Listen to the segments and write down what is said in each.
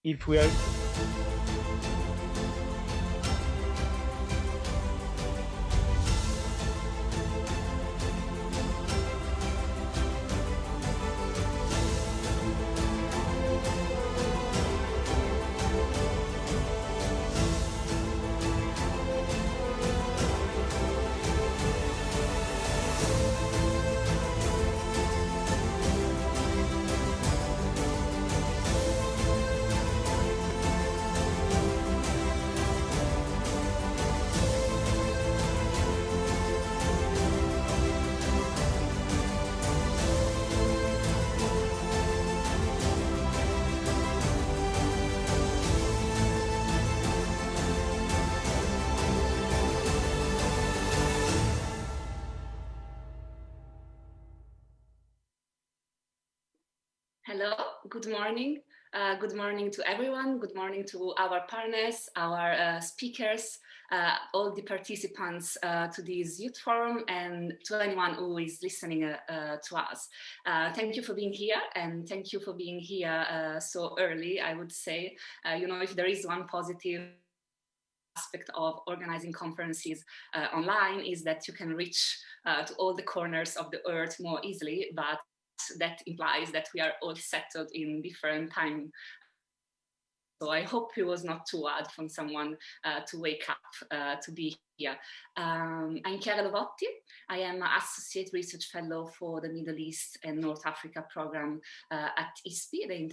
if we are Hello, good morning. Good morning to everyone. Good morning to our partners, our speakers, all the participants to this youth forum, and to anyone who is listening to us. Thank you for being here, and thank you for being here so early, I would say. If there is one positive aspect of organizing conferences online is that you can reach to all the corners of the earth more easily, but that implies that we are all settled in different time. So I hope it was not too hard for someone to wake up to be here. I'm Chiara Lovotti. I am an Associate Research Fellow for the Middle East and North Africa program at ISPI,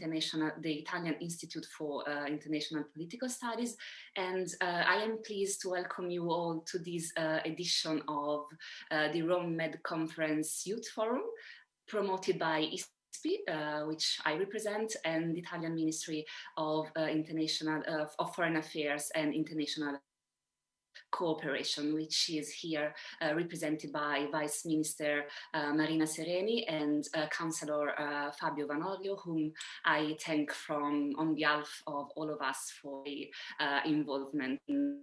the Italian Institute for International Political Studies. And I am pleased to welcome you all to this edition of the Rome Med Conference Youth Forum, promoted by ISPI, which I represent, and the Italian Ministry of Foreign Affairs and International Cooperation, which is here represented by Vice Minister Marina Sereni and Councillor Fabio Vanolio, whom I thank on behalf of all of us for the involvement in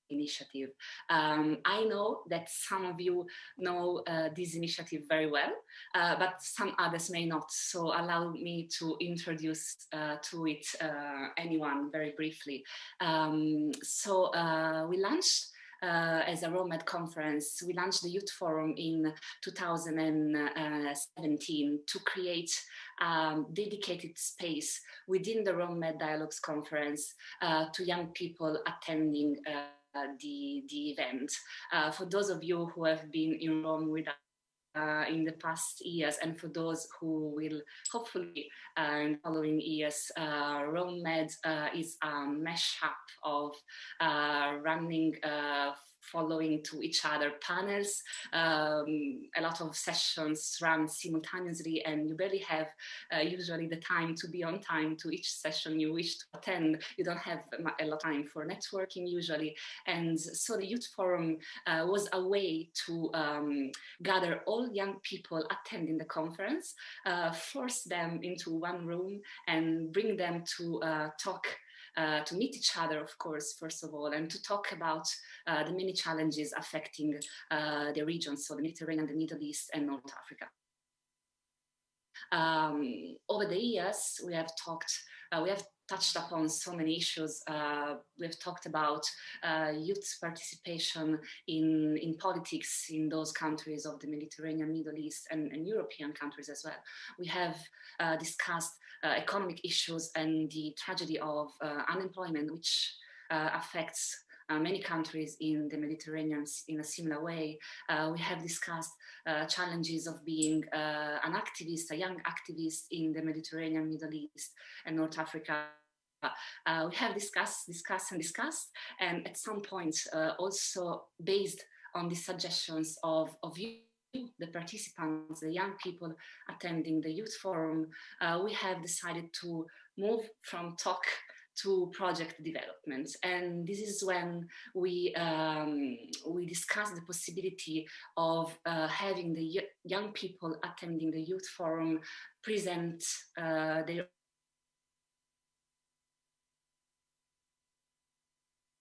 initiative. I know that some of you know this initiative very well, but some others may not. So allow me to introduce to it anyone very briefly. We launched as a Rome Med conference, we launched the Youth Forum in 2017 to create dedicated space within the Rome Med Dialogues Conference to young people attending the event. For those of you who have been in Rome with us in the past years, and for those who will hopefully in the following years, Rome Med is a mashup of running following to each other panels, a lot of sessions run simultaneously, and you barely have usually the time to be on time to each session you wish to attend. You don't have a lot of time for networking usually. And so the Youth Forum was a way to gather all young people attending the conference, force them into one room and bring them to talk to meet each other, of course, first of all, and to talk about the many challenges affecting the region, so the Mediterranean, the Middle East, and North Africa. Over the years, we have touched upon so many issues. We've talked about youth participation in politics in those countries of the Mediterranean, Middle East, and European countries as well. We have discussed economic issues and the tragedy of unemployment, which affects many countries in the Mediterranean in a similar way. We have discussed challenges of being an activist, a young activist in the Mediterranean, Middle East, and North Africa. We have discussed, and at some point also based on the suggestions of you, the participants, the young people attending the Youth Forum, we have decided to move from talk to project development. And this is when we discussed the possibility of having the young people attending the Youth Forum present their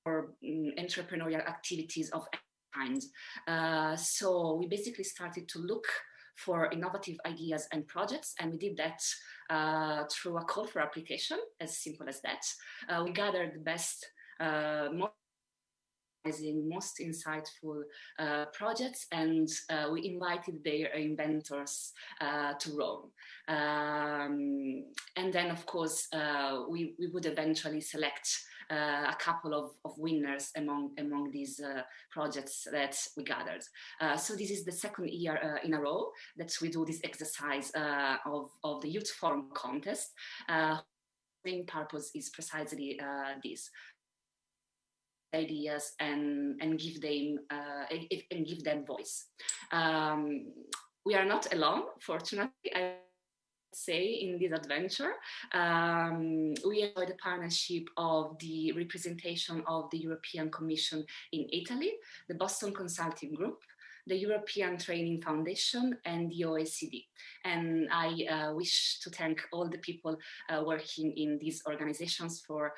entrepreneurial activities of any kind. So we basically started to look for innovative ideas and projects. And we did that through a call for application, as simple as that. We gathered the best, most insightful projects, and we invited their inventors to Rome. And then, of course, we would eventually select a couple of winners among these projects that we gathered. So this is the second year in a row that we do this exercise of the Youth Forum contest. The main purpose is precisely this: ideas and give them voice. We are not alone, fortunately, I say, in this adventure. We enjoy the partnership of the representation of the European Commission in Italy, the Boston Consulting Group, the European Training Foundation, and the OECD. And I wish to thank all the people working in these organizations for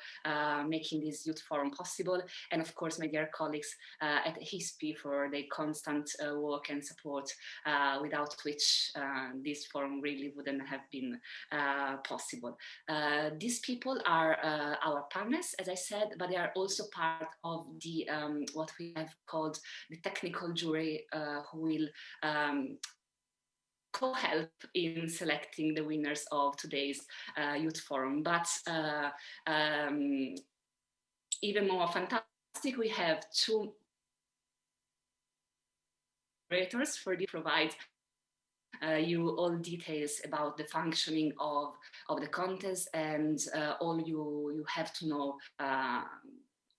making this youth forum possible. And of course, my dear colleagues at ISPI for their constant work and support, without which this forum really wouldn't have been possible. These people are our partners, as I said, but they are also part of the what we have called the technical jury, who will co-help in selecting the winners of today's youth forum. But even more fantastic, we have two operators for the provide you all details about the functioning of the contest and all you have to know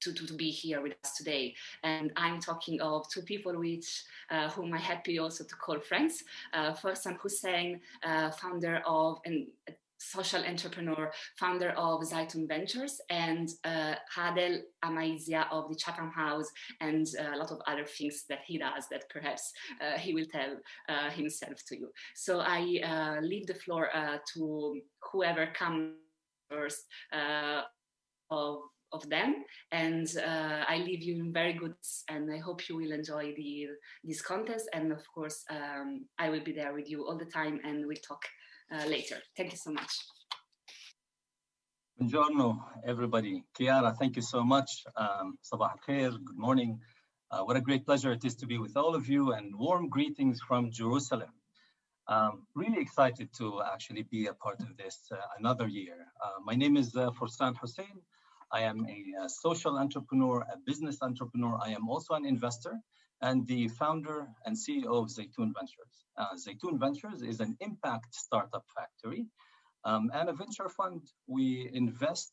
to be here with us today. And I'm talking of two people which whom I'm happy also to call friends. First, Hussein, founder of and social entrepreneur, founder of Zaitun Ventures, and Adel Amaizia of the Chatham House, and a lot of other things that he does that perhaps he will tell himself to you. So I leave the floor to whoever comes first of them, and I leave you in very good, and I hope you will enjoy this contest. And of course, I will be there with you all the time, and we'll talk later. Thank you so much. Buongiorno, everybody. Chiara, thank you so much. Sabah al-khair, good morning. What a great pleasure it is to be with all of you, and warm greetings from Jerusalem. Really excited to actually be a part of this another year. My name is Fursan Hussein. I am a social entrepreneur, a business entrepreneur. I am also an investor and the founder and CEO of Zaitun Ventures. Zaitun Ventures is an impact startup factory and a venture fund. We invest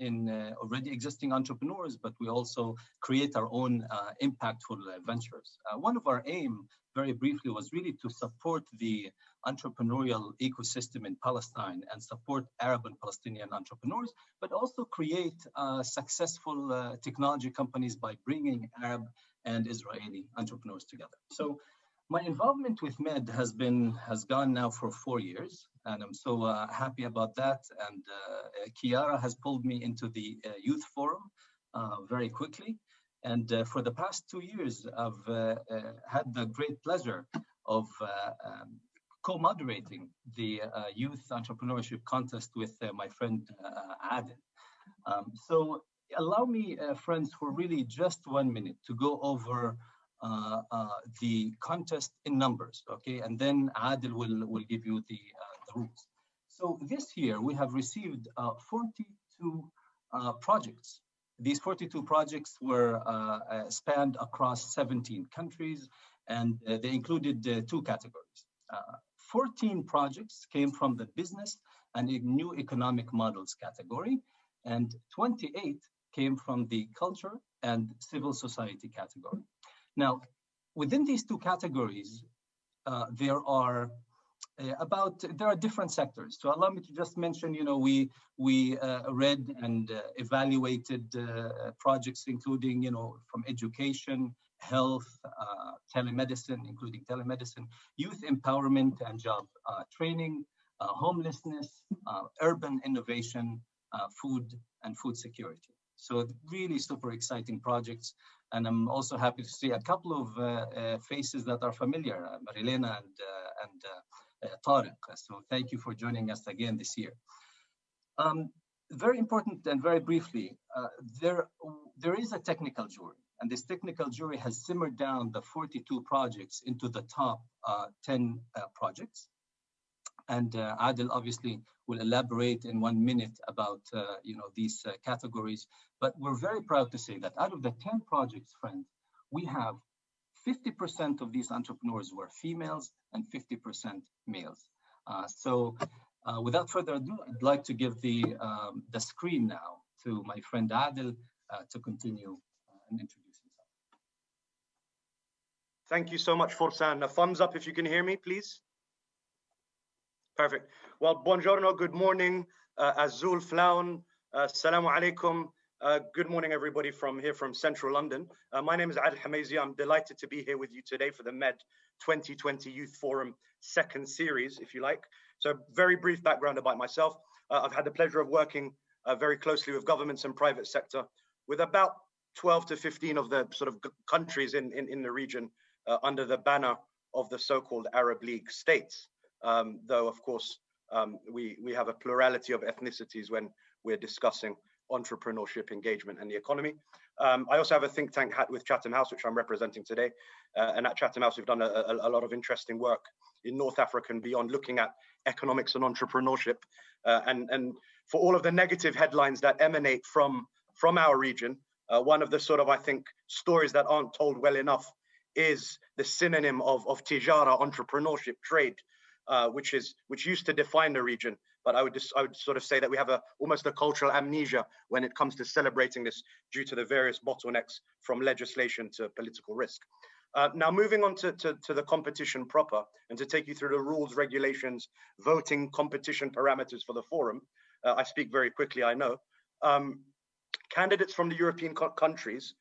in already existing entrepreneurs, but we also create our own impactful ventures. One of our aim, very briefly, was really to support the entrepreneurial ecosystem in Palestine and support Arab and Palestinian entrepreneurs, but also create successful technology companies by bringing Arab and Israeli entrepreneurs together. So my involvement with MED has gone now for 4 years, and I'm so happy about that. And Chiara has pulled me into the Youth Forum very quickly. And for the past 2 years, I've had the great pleasure of co-moderating the Youth Entrepreneurship Contest with my friend Adel. So allow me, friends, for really just 1 minute to go over the contest in numbers, okay? And then Adel will give you the rules. So this year we have received 42 projects. These 42 projects were spanned across 17 countries, and they included 2 categories. 14 projects came from the business and new economic models category, and 28 came from the culture and civil society category. Now, within these 2 categories, there are different sectors. So allow me to just mention, we read and evaluated projects including, from education, health, telemedicine, including telemedicine, youth empowerment and job training, homelessness, urban innovation, food and food security. So really super exciting projects. And I'm also happy to see a couple of faces that are familiar, Marilena and Tariq. So thank you for joining us again this year. Very important and very briefly, there is a technical jury, and this technical jury has simmered down the 42 projects into the top 10 projects. And Adil obviously will elaborate in 1 minute about these categories. But we're very proud to say that out of the 10 projects, friends, we have 50% of these entrepreneurs were females and 50% males. So without further ado, I'd like to give the screen now to my friend Adil to continue and introduce himself. Thank you so much, Forsan. A thumbs up if you can hear me, please. Perfect. Well, buongiorno, good morning, Azul Flaun, assalamu alaikum. Good morning, everybody from here from central London. My name is Adil Hamazi. I'm delighted to be here with you today for the MED 2020 Youth Forum second series, if you like. So very brief background about myself. I've had the pleasure of working very closely with governments and private sector with about 12 to 15 of the sort of countries in the region under the banner of the so-called Arab League states. Though, of course, we have a plurality of ethnicities when we're discussing entrepreneurship, engagement, and the economy. I also have a think tank hat with Chatham House, which I'm representing today. And at Chatham House, we've done a lot of interesting work in North Africa and beyond, looking at economics and entrepreneurship. And for all of the negative headlines that emanate from our region, one of the sort of, I think, stories that aren't told well enough is the synonym of tijara, entrepreneurship, trade, which used to define the region. But I would sort of say that we have almost a cultural amnesia when it comes to celebrating this due to the various bottlenecks from legislation to political risk. Now, moving on to the competition proper and to take you through the rules, regulations, voting, competition parameters for the forum. I speak very quickly, I know. Candidates from the European countries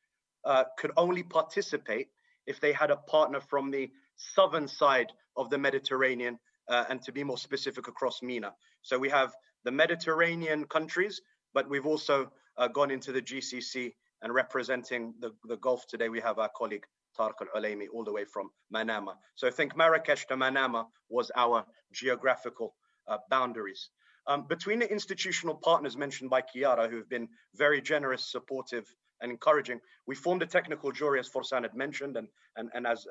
could only participate if they had a partner from the southern side of the Mediterranean, and to be more specific, across MENA. So we have the Mediterranean countries, but we've also gone into the GCC, and representing the Gulf today, we have our colleague Tariq Al-Ulaimi all the way from Manama. So I think Marrakesh to Manama was our geographical boundaries. Between the institutional partners mentioned by Chiara, who have been very generous, supportive, and encouraging, we formed a technical jury, as Forsan had mentioned, and as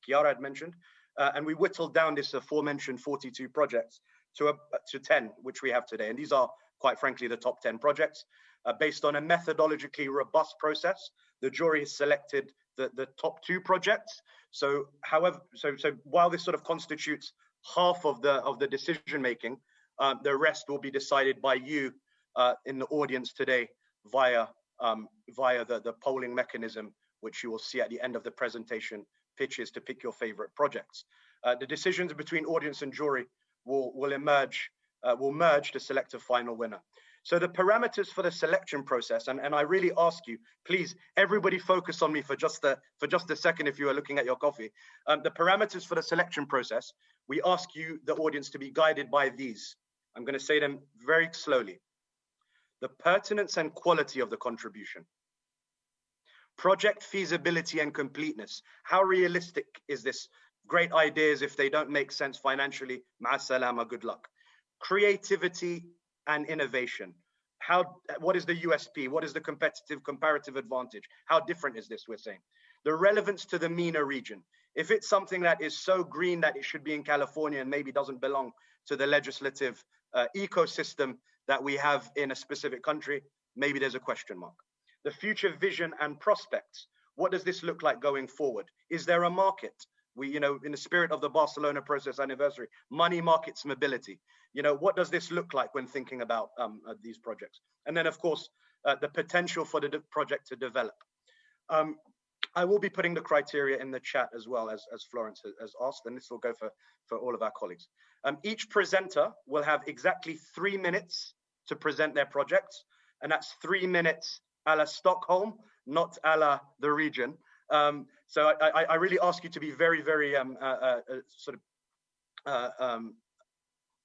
Chiara had mentioned, and we whittled down this aforementioned 42 projects to 10, which we have today. And these are, quite frankly, the top 10 projects. Based on a methodologically robust process, the jury has selected the top 2 projects. So while this sort of constitutes half of the decision making, the rest will be decided by you in the audience today via the polling mechanism, which you will see at the end of the presentation, pitches to pick your favorite projects. The decisions between audience and jury will merge to select a final winner. So the parameters for the selection process, and I really ask you, please, everybody focus on me for just a second if you are looking at your coffee. The parameters for the selection process, we ask you, the audience, to be guided by these. I'm going to say them very slowly. The pertinence and quality of the contribution. Project feasibility and completeness. How realistic is this? Great ideas, if they don't make sense financially, ma'a salama, good luck. Creativity and innovation. What is the USP? What is the comparative advantage? How different is this, we're saying? The relevance to the MENA region. If it's something that is so green that it should be in California and maybe doesn't belong to the legislative ecosystem that we have in a specific country, maybe there's a question mark. The future vision and prospects. What does this look like going forward? Is there a market? In the spirit of the Barcelona process anniversary, money, markets, mobility. What does this look like when thinking about these projects? And then, of course, the potential for the project to develop. I will be putting the criteria in the chat as well, as Florence has asked, and this will go for all of our colleagues. Each presenter will have exactly 3 minutes to present their projects, and that's 3 minutes a la Stockholm, not a la the region. So I really ask you to be very, very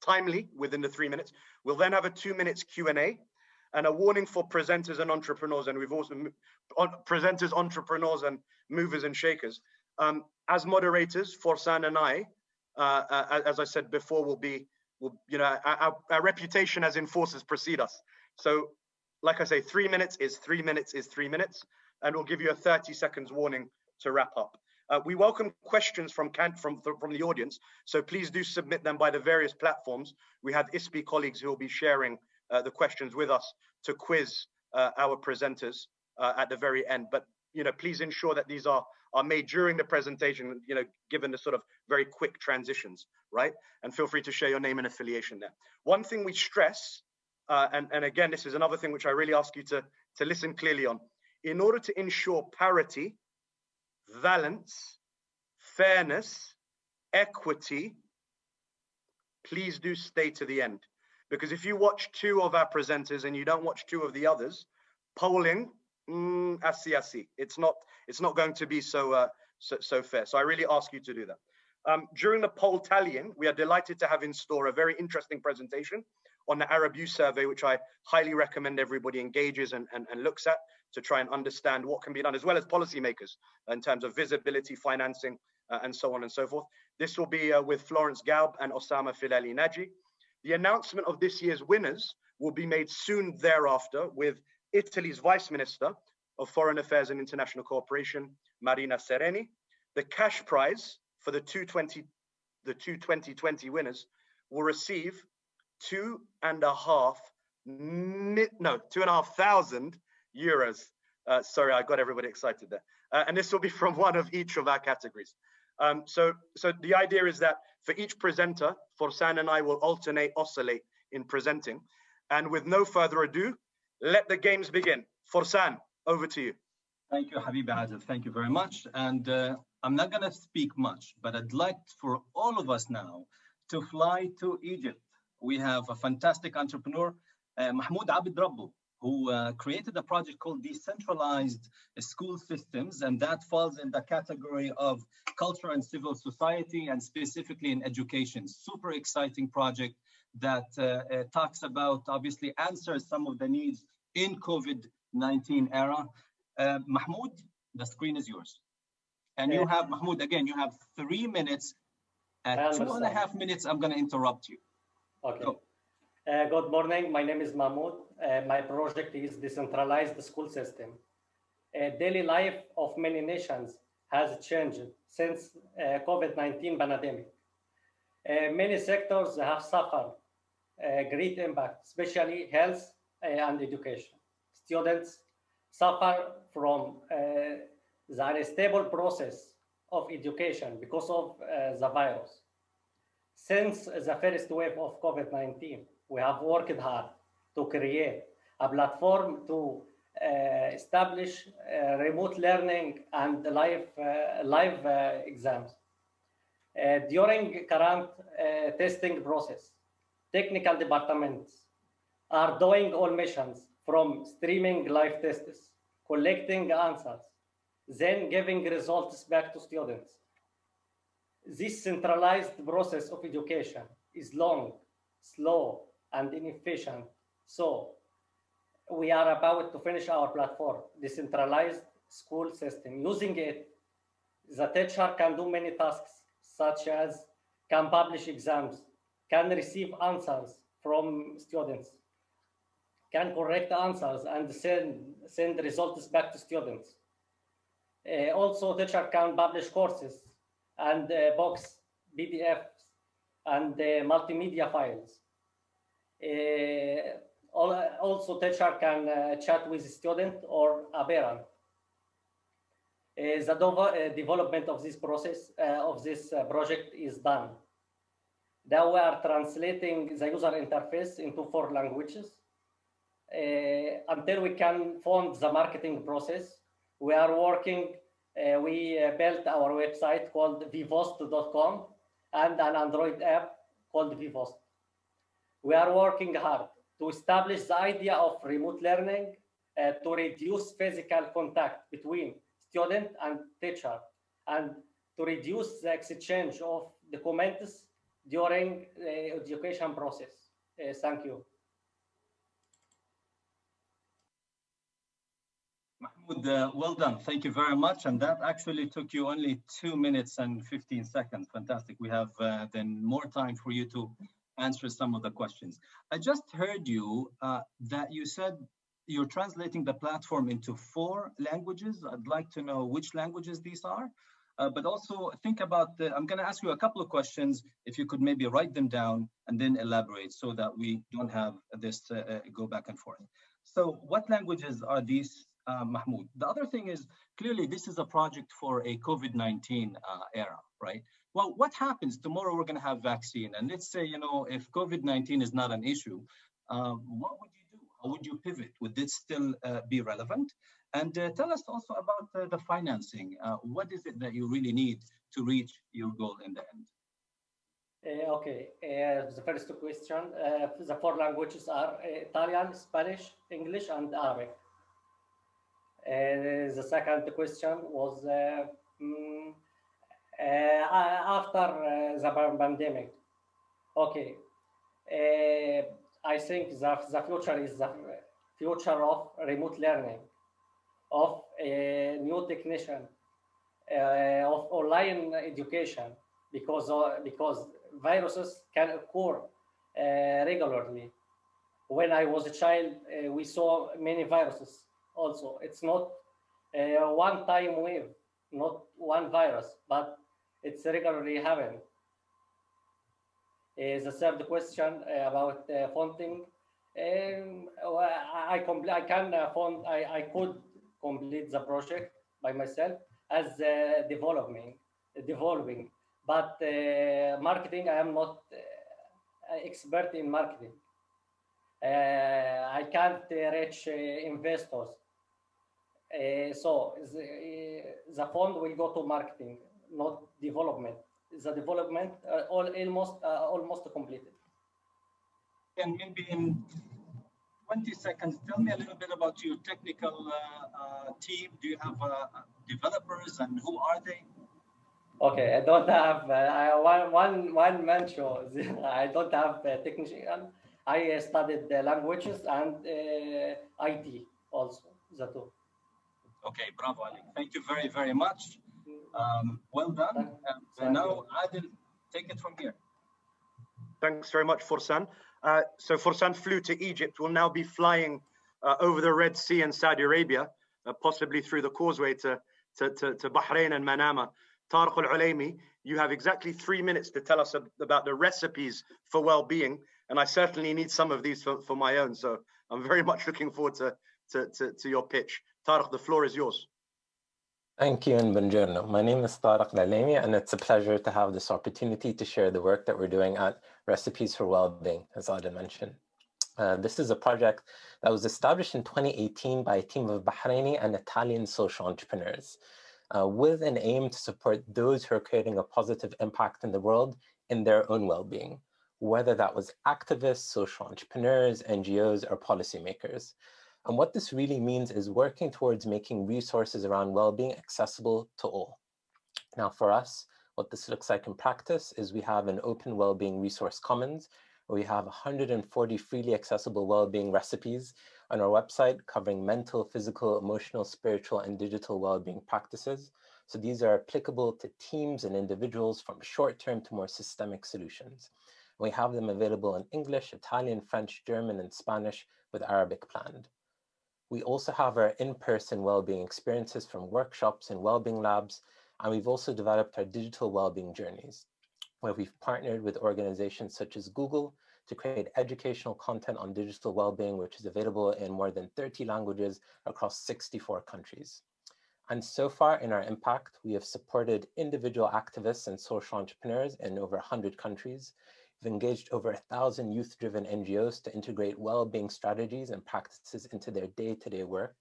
timely within the 3 minutes. We'll then have a 2 minutes Q&A. and a warning for presenters and entrepreneurs, and we've also presenters, entrepreneurs, and movers and shakers. As moderators, Forsan and I, as I said before, our reputation as enforcers precede us. So, like I say, 3 minutes is 3 minutes is 3 minutes, and we'll give you a 30 seconds warning to wrap up. We welcome questions from the audience, so please do submit them by the various platforms. We have ISPI colleagues who will be sharing the questions with us to quiz our presenters at the very end. But please ensure that these are made during the presentation, given the sort of very quick transitions, right? And feel free to share your name and affiliation there. One thing we stress, and again, this is another thing which I really ask you to listen clearly on. In order to ensure parity, valence, fairness, equity, please do stay to the end. Because if you watch 2 of our presenters and you don't watch 2 of the others, polling, assi. It's not going to be so fair. So I really ask you to do that. During the poll tallying, we are delighted to have in store a very interesting presentation on the Arab Youth Survey, which I highly recommend everybody engages and looks at to try and understand what can be done, as well as policymakers in terms of visibility, financing, and so on and so forth. This will be with Florence Gaub and Osama Filali Naji. The announcement of this year's winners will be made soon thereafter with Italy's Vice Minister of Foreign Affairs and International Cooperation, Marina Sereni. The cash prize for the 2020 winners will receive €2,500. Sorry, I got everybody excited there. And this will be from one of each of our categories. So the idea is that for each presenter, Forsan and I will oscillate in presenting. And with no further ado, let the games begin. Forsan, over to you. Thank you, Habib Adil. Thank you very much. And I'm not going to speak much, but I'd like for all of us now to fly to Egypt. We have a fantastic entrepreneur, Mahmoud Abid Rabbu, who created a project called Decentralized School Systems, and that falls in the category of culture and civil society, and specifically in education. Super exciting project that talks about, obviously answers some of the needs in COVID-19 era. Mahmoud, the screen is yours. And you have, Mahmoud, again, you have 3 minutes. At 2.5 minutes, I'm going to interrupt you. Okay. Good morning. My name is Mahmoud. My project is Decentralized School System. Daily life of many nations has changed since COVID-19 pandemic. Many sectors have suffered great impact, especially health and education. Students suffer from the unstable process of education because of the virus. Since the first wave of COVID-19, we have worked hard to create a platform to establish remote learning and live exams. During current testing process, technical departments are doing all missions from streaming live tests, collecting answers, then giving results back to students. This centralized process of education is long, slow, and inefficient. So we are about to finish our platform, Decentralized School System. Using it, the teacher can do many tasks, such as can publish exams, can receive answers from students, can correct answers and send results back to students. Also, teacher can publish courses and books, PDFs, and multimedia files. Also, teacher can chat with a student or a parent. The development of this process, of this project is done. Now we are translating the user interface into 4 languages. Until we can fund the marketing process, we are working, we built our website called vivost.com and an Android app called Vivost. We are working hard to establish the idea of remote learning to reduce physical contact between student and teacher, and to reduce the exchange of documents during the education process. Thank you. Well done. Thank you very much. And that actually took you only 2 minutes and 15 seconds. Fantastic. We have then more time for you to answer some of the questions. I just heard you that you said you're translating the platform into 4 languages. I'd like to know which languages these are. But also think about, I'm going to ask you a couple of questions. If you could maybe write them down and then elaborate so that we don't have this go back and forth. So what languages are these, Mahmoud? The other thing is, clearly this is a project for a COVID-19 era, right? Well, what happens tomorrow? We're going to have vaccine. And let's say, you know, if COVID-19 is not an issue, what would you do? How would you pivot? Would this still be relevant? And tell us also about the financing. What is it that you really need to reach your goal in the end? Okay, the first question, the 4 languages are Italian, Spanish, English, and Arabic. The second question was after the pandemic. Okay, I think the future is the future of remote learning, of a new technician, of online education, because viruses can occur regularly. When I was a child, we saw many viruses also. It's not a one-time wave, not one virus, but it's regularly happening. The third question about funding, I could complete the project by myself as developing, but marketing, I am not expert in marketing. I can't reach investors. So the fund will go to marketing, not development. The development almost completed. And maybe in 20 seconds, tell me a little bit about your technical team. Do you have developers, and who are they? Okay, I don't have one man show. I don't have a technician. I studied the languages and IT also, the two. Okay, bravo, Ali. Thank you very, very much. Well done. And now, Adil, take it from here. Thanks very much, Forsan. So Forsan flew to Egypt, will now be flying over the Red Sea and Saudi Arabia, possibly through the causeway to Bahrain and Manama. Tariq Al-Ulaimi, you have exactly 3 minutes to tell us about the recipes for well-being, and I certainly need some of these for my own, so I'm very much looking forward to your pitch. Tariq, the floor is yours. Thank you and buongiorno. My name is Tariq Al-Ulaimi, and it's a pleasure to have this opportunity to share the work that we're doing at Recipes for Wellbeing, as Adil mentioned. This is a project that was established in 2018 by a team of Bahraini and Italian social entrepreneurs, with an aim to support those who are creating a positive impact in the world in their own well-being, whether that was activists, social entrepreneurs, NGOs, or policymakers. And what this really means is working towards making resources around well-being accessible to all. Now, for us, what this looks like in practice is we have an open well-being resource commons, where we have 140 freely accessible well-being recipes on our website covering mental, physical, emotional, spiritual, and digital well-being practices. So these are applicable to teams and individuals from short-term to more systemic solutions. We have them available in English, Italian, French, German, and Spanish, with Arabic planned. We also have our in-person well-being experiences from workshops and well-being labs, and we've also developed our digital well-being journeys, where we've partnered with organizations such as Google to create educational content on digital well-being, which is available in more than 30 languages across 64 countries. And so far in our impact, we have supported individual activists and social entrepreneurs in over 100 countries. We've engaged over 1,000 youth-driven NGOs to integrate well-being strategies and practices into their day-to-day work.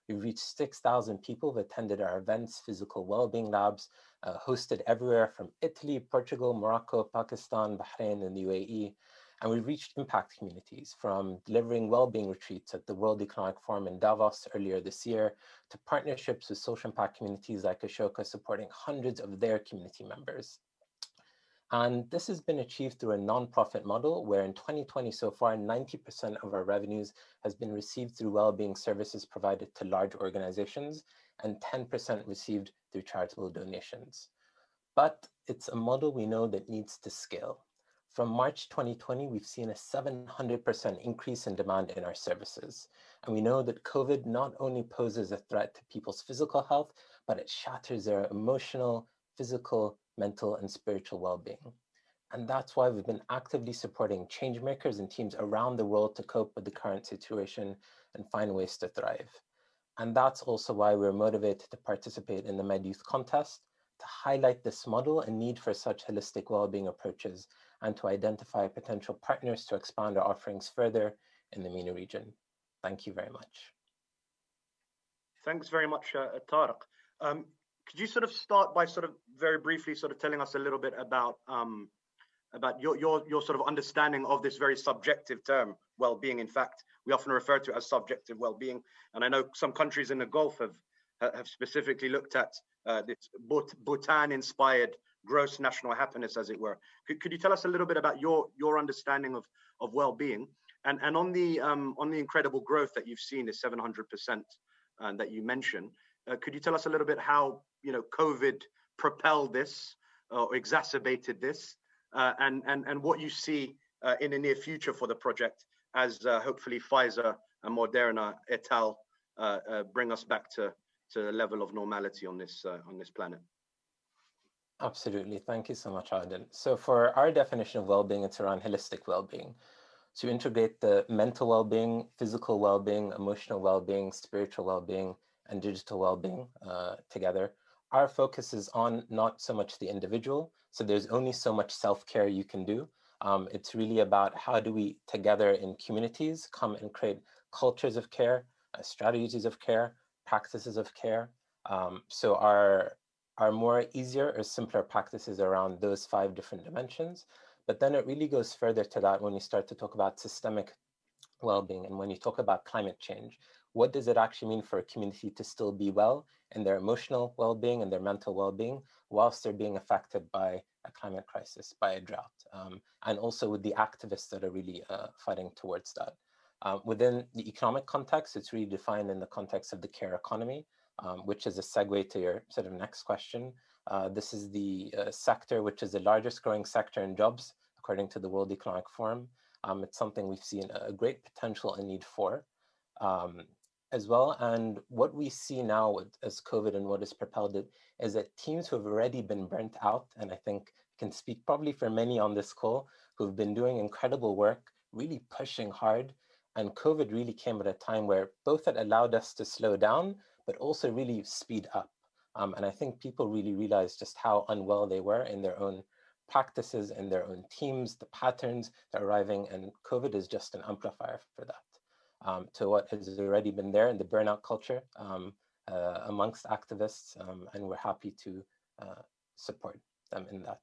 We've reached 6,000 people who've attended our events, physical well-being labs, hosted everywhere from Italy, Portugal, Morocco, Pakistan, Bahrain, and the UAE. And we've reached impact communities, from delivering well-being retreats at the World Economic Forum in Davos earlier this year, to partnerships with social impact communities like Ashoka supporting hundreds of their community members. And this has been achieved through a nonprofit model where in 2020 so far, 90% of our revenues has been received through well-being services provided to large organizations and 10% received through charitable donations. But it's a model we know that needs to scale. From March 2020, we've seen a 700% increase in demand in our services. And we know that COVID not only poses a threat to people's physical health, but it shatters their emotional, physical, mental, and spiritual well-being. And that's why we've been actively supporting change makers and teams around the world to cope with the current situation and find ways to thrive. And that's also why we're motivated to participate in the Med Youth Contest, to highlight this model and need for such holistic well-being approaches, and to identify potential partners to expand our offerings further in the MENA region. Thank you very much. Thanks very much, Tariq. Could you sort of start by sort of very briefly sort of telling us a little bit about your sort of understanding of this very subjective term, well-being? In fact, we often refer to it as subjective well-being, and I know some countries in the Gulf have specifically looked at this Bhutan-inspired gross national happiness, as it were. Could you tell us a little bit about your understanding of well-being, and on the incredible growth that you've seen, is 700% that you mentioned? Could you tell us a little bit how COVID propelled this or exacerbated this, and what you see in the near future for the project, as hopefully Pfizer and Moderna et al. Bring us back to the level of normality on this planet? Absolutely. Thank you so much, Adil. So for our definition of well-being, it's around holistic well-being. To integrate the mental well-being, physical well-being, emotional well-being, spiritual well-being, and digital well-being together. Our focus is on not so much the individual. So there's only so much self-care you can do. It's really about how do we together in communities come and create cultures of care, strategies of care, practices of care. So our more easier or simpler practices around those 5 different dimensions. But then it really goes further to that when you start to talk about systemic well-being, and when you talk about climate change. What does it actually mean for a community to still be well in their emotional well-being and their mental well-being whilst they're being affected by a climate crisis, by a drought, and also with the activists that are really fighting towards that. Within the economic context, it's really defined in the context of the care economy, which is a segue to your sort of next question. This is the sector which is the largest growing sector in jobs, according to the World Economic Forum. It's something we've seen a great potential and need for as well. And what we see now as COVID and what has propelled it is that teams who have already been burnt out, and I think can speak probably for many on this call, who've been doing incredible work, really pushing hard. And COVID really came at a time where both it allowed us to slow down, but also really speed up. And I think people really realized just how unwell they were in their own practices, in their own teams, the patterns that are arriving, and COVID is just an amplifier for that. To what has already been there in the burnout culture amongst activists, and we're happy to support them in that.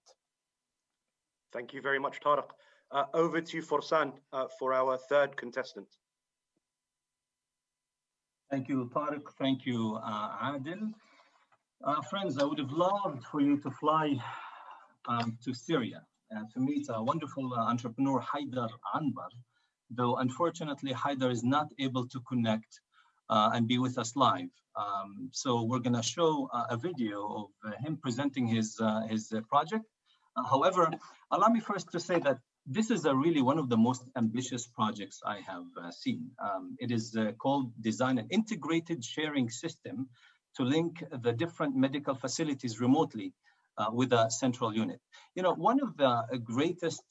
Thank you very much, Tariq. Over to you, Forsan, for our 3rd contestant. Thank you, Tariq. Thank you, Adil. Friends, I would have loved for you to fly to Syria to meet a wonderful entrepreneur, Haidar Anbar, though unfortunately Haidar is not able to connect and be with us live. So we're going to show a video of him presenting his project. However, allow me first to say that this is really one of the most ambitious projects I have seen. It is called Design an Integrated Sharing System to link the different medical facilities remotely with a central unit. One of the greatest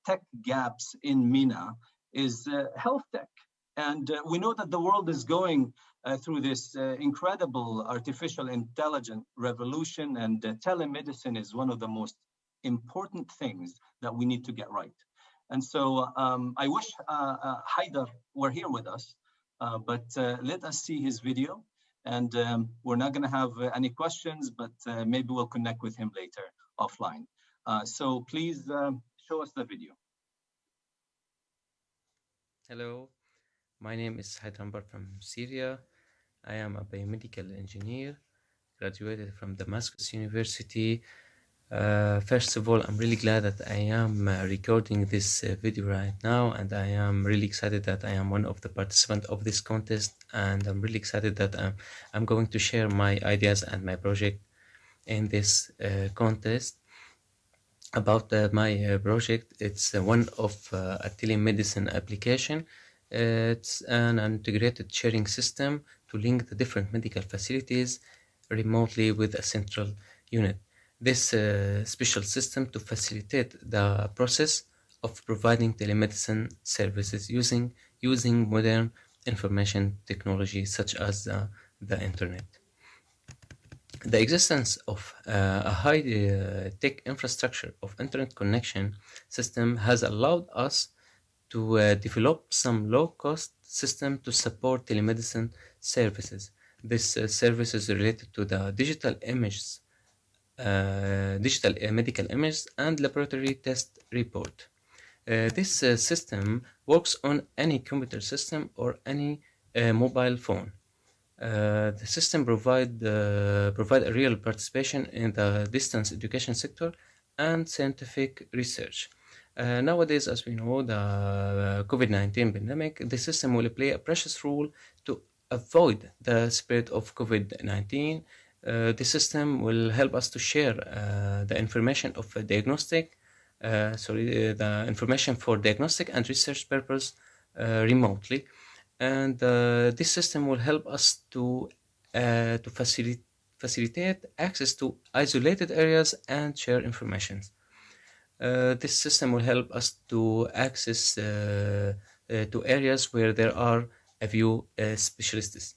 tech gaps in MENA is health tech. And we know that the world is going through this incredible artificial intelligence revolution, and telemedicine is one of the most important things that we need to get right. And so I wish Haidar were here with us, but let us see his video. And we're not going to have any questions, but maybe we'll connect with him later offline. So please show us the video. Hello, my name is Haidar Anbar from Syria. I am a biomedical engineer, graduated from Damascus University First of all, I'm really glad that I am recording this video right now, and I am really excited that I am one of the participants of this contest, and I'm really excited that I'm going to share my ideas and my project in this contest. About my project, it's one of a telemedicine application. It's an integrated sharing system to link the different medical facilities remotely with a central unit. This special system to facilitate the process of providing telemedicine services using modern information technology such as the internet. The existence of a high-tech infrastructure of internet connection system has allowed us to develop some low-cost system to support telemedicine services. This service is related to the digital images, medical images and laboratory test report. This system works on any computer system or any mobile phone. The system provide a real participation in the distance education sector and scientific research. Nowadays, as we know, the COVID-19 pandemic, the system will play a precious role to avoid the spread of COVID-19. The system will help us to share the information of the information for diagnostic and research purpose remotely. And this system will help us to facilitate access to isolated areas and share information. This system will help us to access to areas where there are a few specialists.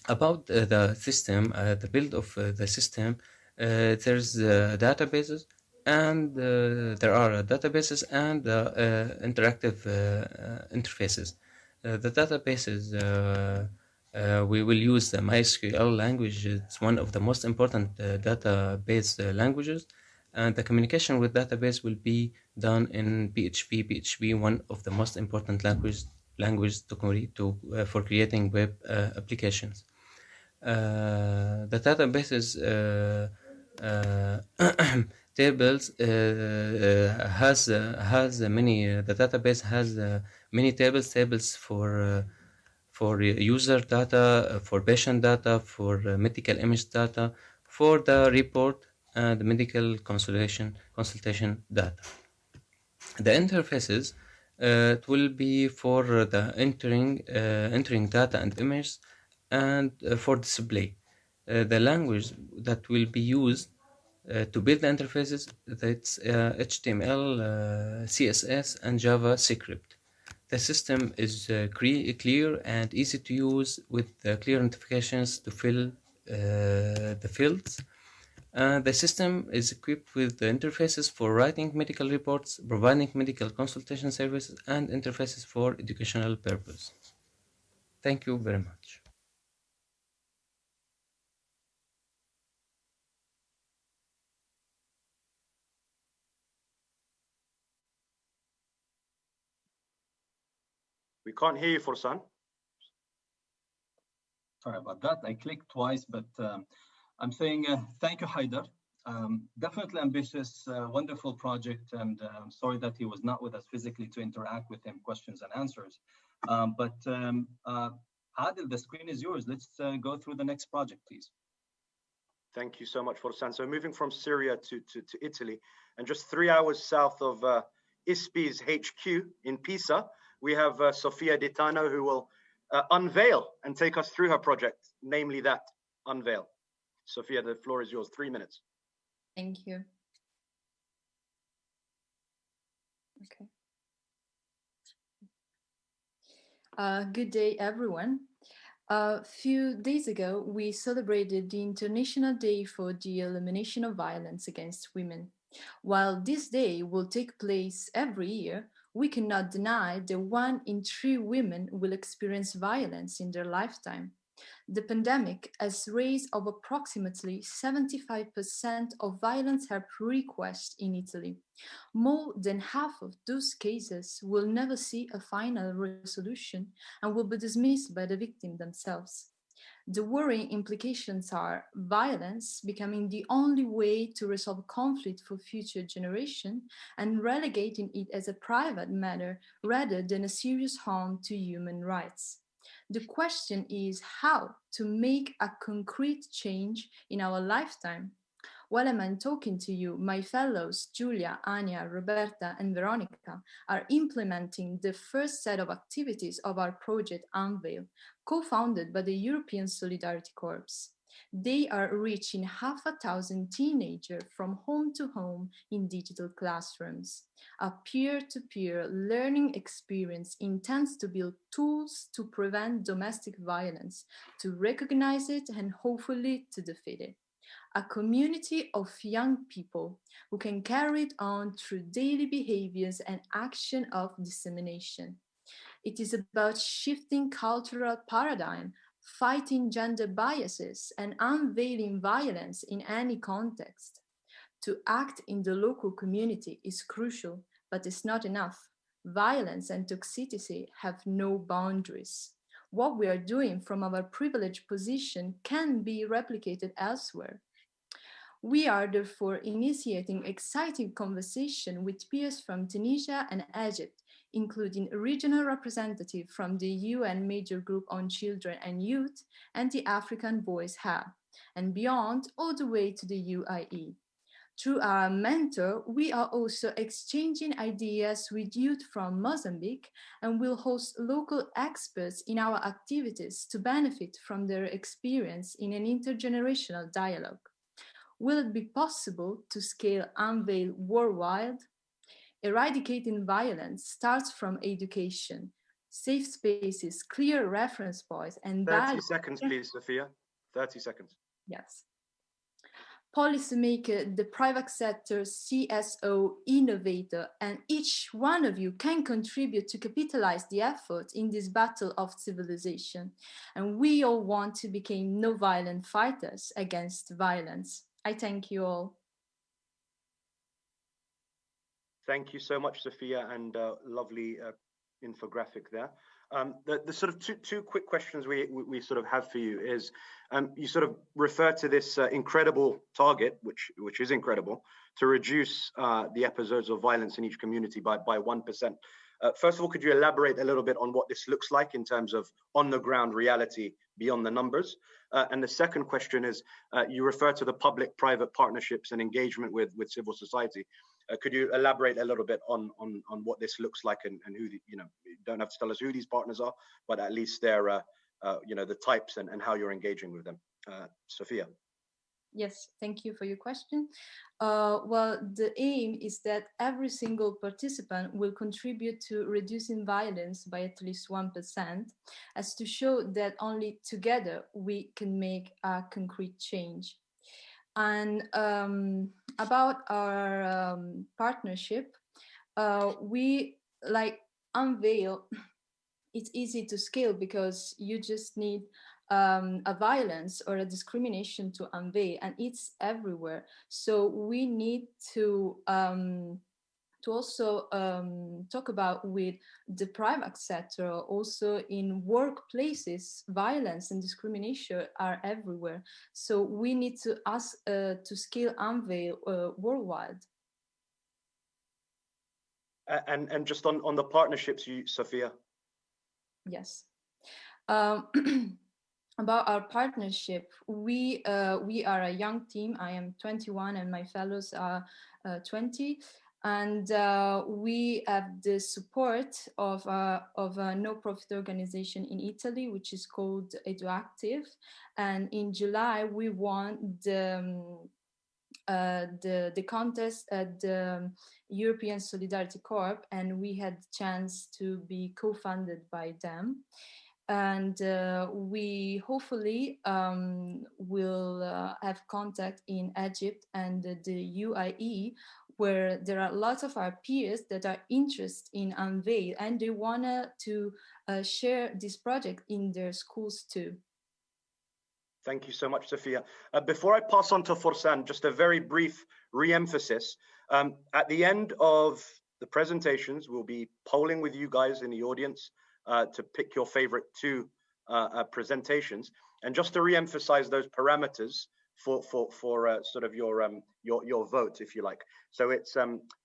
About the system, the build of the system, there's databases, and there are databases and interactive interfaces. The databases, we will use the MySQL language. It's one of the most important database languages, and the communication with database will be done in PHP. PHP, one of the most important language for creating web applications. The databases tables has many. The database has many tables for user data, for patient data, for medical image data, for the report and medical consultation data. The interfaces it will be for the entering data and images, and for display. The language that will be used to build the interfaces, that's HTML, CSS, and JavaScript. The system is clear and easy to use with clear notifications to fill the fields. The system is equipped with the interfaces for writing medical reports, providing medical consultation services, and interfaces for educational purpose. Thank you very much. We can't hear you, Fursan. Sorry about that. I clicked twice, but I'm saying thank you, Haider. Definitely ambitious, wonderful project, and I'm sorry that he was not with us physically to interact with him, questions and answers. Adil, the screen is yours. Let's go through the next project, please. Thank you so much, Fursan. So moving from Syria to Italy, and just 3 hours south of ISPI's HQ in Pisa, we have Sofia Ditano, who will unveil and take us through her project, namely that Unveil. Sofia, the floor is yours. 3 minutes. Thank you. Okay. Good day, everyone. A few days ago, we celebrated the International Day for the Elimination of Violence Against Women. While this day will take place every year, we cannot deny that 1 in 3 women will experience violence in their lifetime. The pandemic has raised of approximately 75% of violence help requests in Italy. More than half of those cases will never see a final resolution and will be dismissed by the victim themselves. The worrying implications are violence becoming the only way to resolve conflict for future generations and relegating it as a private matter rather than a serious harm to human rights. The question is how to make a concrete change in our lifetime. While I'm talking to you, my fellows Julia, Anya, Roberta, and Veronica are implementing the first set of activities of our project Unveil, co-founded by the European Solidarity Corps. They are reaching 500,000 teenagers from home to home in digital classrooms. A peer-to-peer learning experience intends to build tools to prevent domestic violence, to recognize it, and hopefully to defeat it. A community of young people who can carry it on through daily behaviors and action of dissemination. It is about shifting cultural paradigm, fighting gender biases, and unveiling violence in any context. To act in the local community is crucial, but it's not enough. Violence and toxicity have no boundaries. What we are doing from our privileged position can be replicated elsewhere. We are therefore initiating exciting conversation with peers from Tunisia and Egypt, including a regional representative from the UN Major Group on Children and Youth and the African Voice Hub, and beyond all the way to the UAE. Through our mentor, we are also exchanging ideas with youth from Mozambique and will host local experts in our activities to benefit from their experience in an intergenerational dialogue. Will it be possible to scale Unveil worldwide? Eradicating violence starts from education, safe spaces, clear reference points, and 30 seconds, please, Sophia. 30 seconds. Yes. Policymaker, the private sector, CSO, innovator, and each one of you can contribute to capitalize the effort in this battle of civilization. And we all want to become no violent fighters against violence. I thank you all. Thank you so much, Sophia, and lovely infographic there. The sort of two quick questions we sort of have for you is, you sort of refer to this incredible target, which is incredible, to reduce the episodes of violence in each community by 1%. First of all, could you elaborate a little bit on what this looks like in terms of on-the-ground reality beyond the numbers? And the second question is, you refer to the public-private partnerships and engagement with civil society. Could you elaborate a little bit on what this looks like and who, you don't have to tell us who these partners are, but at least their, the types and how you're engaging with them. Sophia. Yes, thank you for your question. Well, the aim is that every single participant will contribute to reducing violence by at least 1%, as to show that only together we can make a concrete change. And about our partnership, we like Unveil. It's easy to scale because you just need a violence or a discrimination to unveil, and it's everywhere. So we need to also talk about with the private sector. Also in workplaces, violence and discrimination are everywhere. So we need to ask to scale Unveil worldwide. And just on the partnerships, Sophia. Yes. About our partnership, we are a young team. I am 21 and my fellows are 20. And we have the support of a no-profit organization in Italy, which is called Eduactive. And in July, we won the contest at the European Solidarity Corps, and we had the chance to be co-funded by them. And we hopefully will have contact in Egypt and the UAE, where there are lots of our peers that are interested in Unveil, and they want to share this project in their schools too. Thank you so much, Sophia. Before I pass on to Forsan, just a very brief re-emphasis. At the end of the presentations, we'll be polling with you guys in the audience to pick your favorite two presentations. And just to re-emphasize those parameters for sort of your vote, if you like. So it's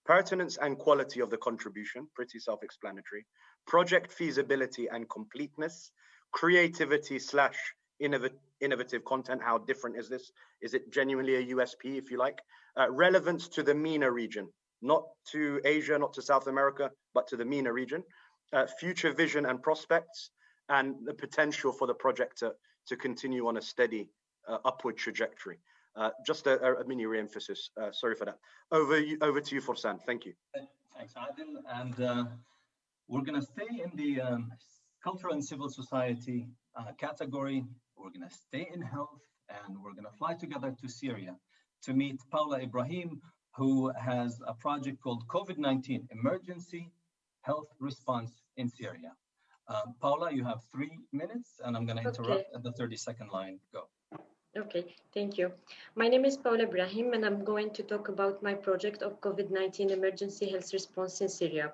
pertinence and quality of the contribution, pretty self-explanatory. Project feasibility and completeness, creativity / innovative content. How different is this? Is it genuinely a USP, if you like? Relevance to the MENA region, not to Asia, not to South America, but to the MENA region. Future vision and prospects, and the potential for the project to continue on a steady upward trajectory. Just a mini re-emphasis. Sorry for that. Over to you, Forsan. Thank you. Thanks, Adil. And we're going to stay in the cultural and civil society category. We're going to stay in health, and we're going to fly together to Syria to meet Paula Ibrahim, who has a project called COVID-19 Emergency Health Response in Syria. Paula, you have 3 minutes, and I'm going to interrupt at the 30-second line. Go. Okay, thank you. My name is Paula Ibrahim, and I'm going to talk about my project of COVID-19 emergency health response in Syria.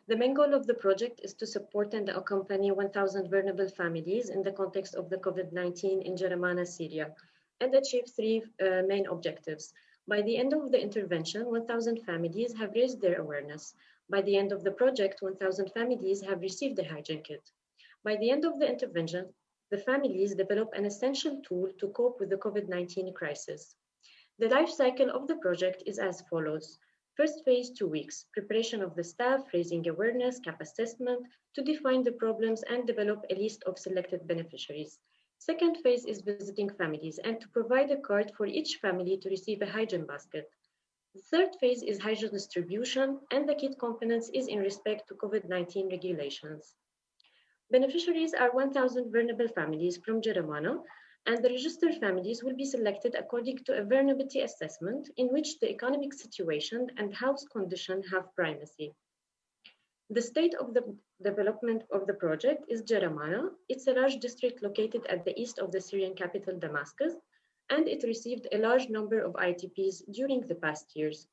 The main goal of the project is to support and accompany 1,000 vulnerable families in the context of the COVID-19 in Jaramana, Syria, and achieve 3 main objectives. By the end of the intervention, 1,000 families have raised their awareness. By the end of the project, 1,000 families have received a hygiene kit. By the end of the intervention, the families develop an essential tool to cope with the COVID-19 crisis. The life cycle of the project is as follows. First phase, 2 weeks, preparation of the staff, raising awareness, cap assessment, to define the problems and develop a list of selected beneficiaries. Second phase is visiting families and to provide a card for each family to receive a hygiene basket. The third phase is hygiene distribution, and the kit components is in respect to COVID-19 regulations. Beneficiaries are 1,000 vulnerable families from Jaramana, and the registered families will be selected according to a vulnerability assessment in which the economic situation and health condition have primacy. The state of the development of the project is Jaramana. It's a large district located at the east of the Syrian capital, Damascus, and it received a large number of ITPs during the past years.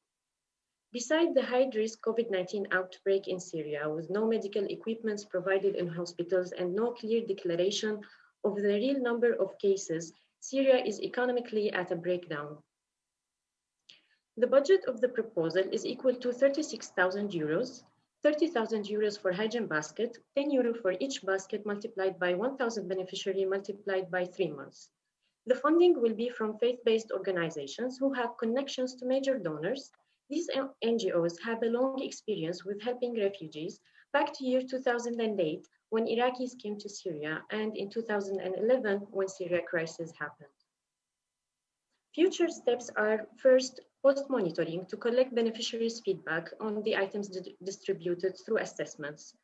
Beside the high-risk COVID-19 outbreak in Syria, with no medical equipments provided in hospitals and no clear declaration of the real number of cases, Syria is economically at a breakdown. The budget of the proposal is equal to 36,000 euros, 30,000 euros for hygiene basket, 10 euro for each basket multiplied by 1,000 beneficiary multiplied by 3 months. The funding will be from faith-based organizations who have connections to major donors. These NGOs have a long experience with helping refugees back to year 2008 when Iraqis came to Syria, and in 2011 when Syria crisis happened. Future steps are first, post-monitoring to collect beneficiaries' feedback on the items distributed through assessments.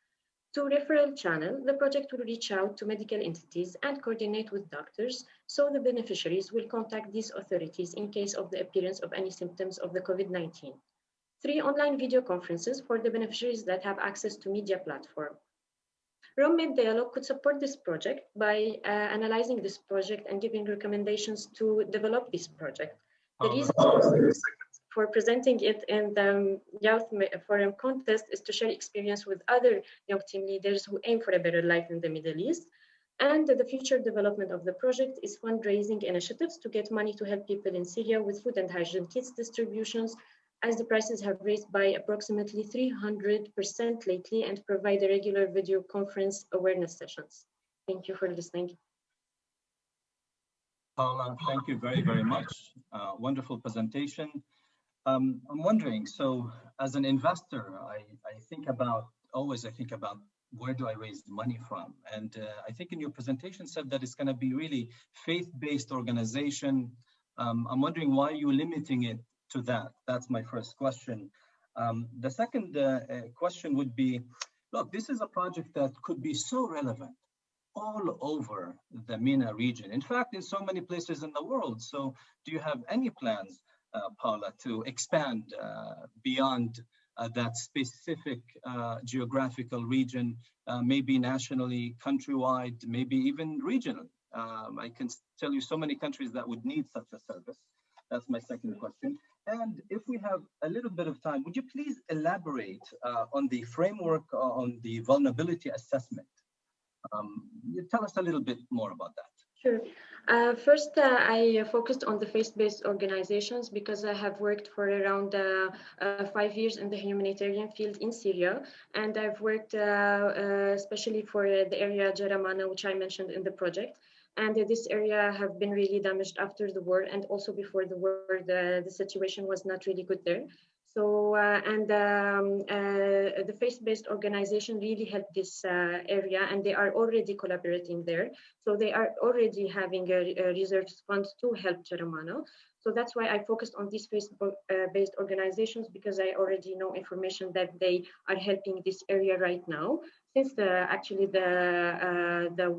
To referral channel, the project will reach out to medical entities and coordinate with doctors, so the beneficiaries will contact these authorities in case of the appearance of any symptoms of the COVID-19. 3 online video conferences for the beneficiaries that have access to media platform. Roommate Dialogue could support this project by analyzing this project and giving recommendations to develop this project. The reason for presenting it in the Youth Forum contest is to share experience with other young team leaders who aim for a better life in the Middle East. And the future development of the project is fundraising initiatives to get money to help people in Syria with food and hygiene kits distributions, as the prices have raised by approximately 300% lately, and provide a regular video conference awareness sessions. Thank you for listening. Paula, thank you very, very much. Wonderful presentation. I'm wondering, so as an investor, I think about where do I raise money from? And I think in your presentation said that it's going to be really faith-based organization. I'm wondering why you're limiting it to that. That's my first question. The second question would be, look, this is a project that could be so relevant all over the MENA region. In fact, in so many places in the world. So do you have any plans, Paula, to expand beyond that specific geographical region, maybe nationally, countrywide, maybe even regionally? I can tell you so many countries that would need such a service. That's my second question. And if we have a little bit of time, would you please elaborate on the framework on the vulnerability assessment? You tell us a little bit more about that. Sure. First, I focused on the faith-based organizations because I have worked for around 5 years in the humanitarian field in Syria, and I've worked especially for the area Jaramana, which I mentioned in the project. And this area have been really damaged after the war, and also before the war, the situation was not really good there. So, the faith-based organization really helped this area, and they are already collaborating there. So they are already having a reserve fund to help Jaramana. So that's why I focused on these faith-based organizations, because I already know information that they are helping this area right now, since the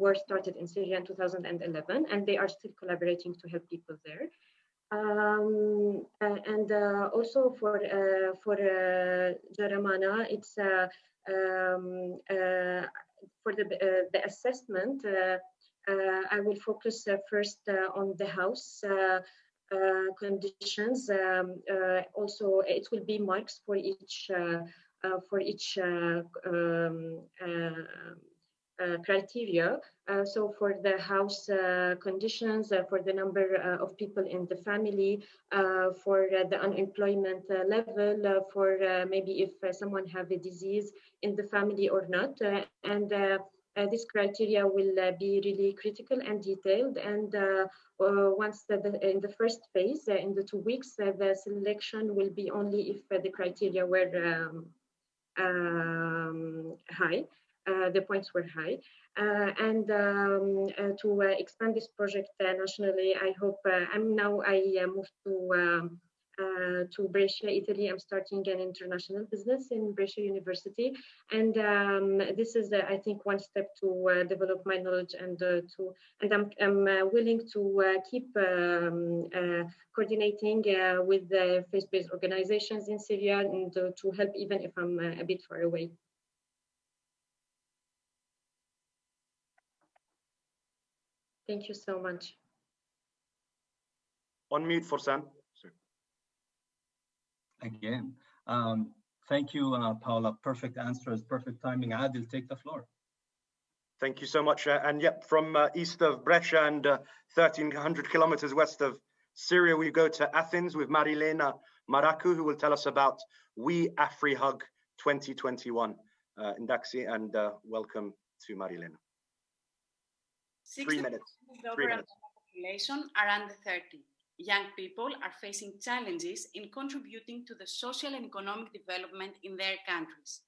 war started in Syria in 2011, and they are still collaborating to help people there. Also for Jaramana, it's for the assessment. I will focus first on the house conditions. Also, it will be marks for each criteria. So for the house conditions, for the number of people in the family, for the unemployment level, for maybe if someone have a disease in the family or not. This criteria will be really critical and detailed. And once in the first phase, in the 2 weeks, the selection will be only if the criteria were high. The points were high. To expand this project nationally, I hope I moved to Brescia, Italy. I'm starting an international business in Brescia University, and this is, I think, one step to develop my knowledge and I'm willing to keep coordinating with the faith-based organizations in Syria and to help even if I'm a bit far away. Thank you so much. On mute for Sam. Again, thank you, Paula. Perfect answers, perfect timing. Adil, take the floor. Thank you so much. And yep, from east of Brescia and 1,300 kilometers west of Syria, we go to Athens with Marilena Maracu, who will tell us about We AfriHug 2021. Indaxi, and welcome to Marilena. 3 minutes. of the overall population are under 30. Young people are facing challenges in contributing to the social and economic development in their countries.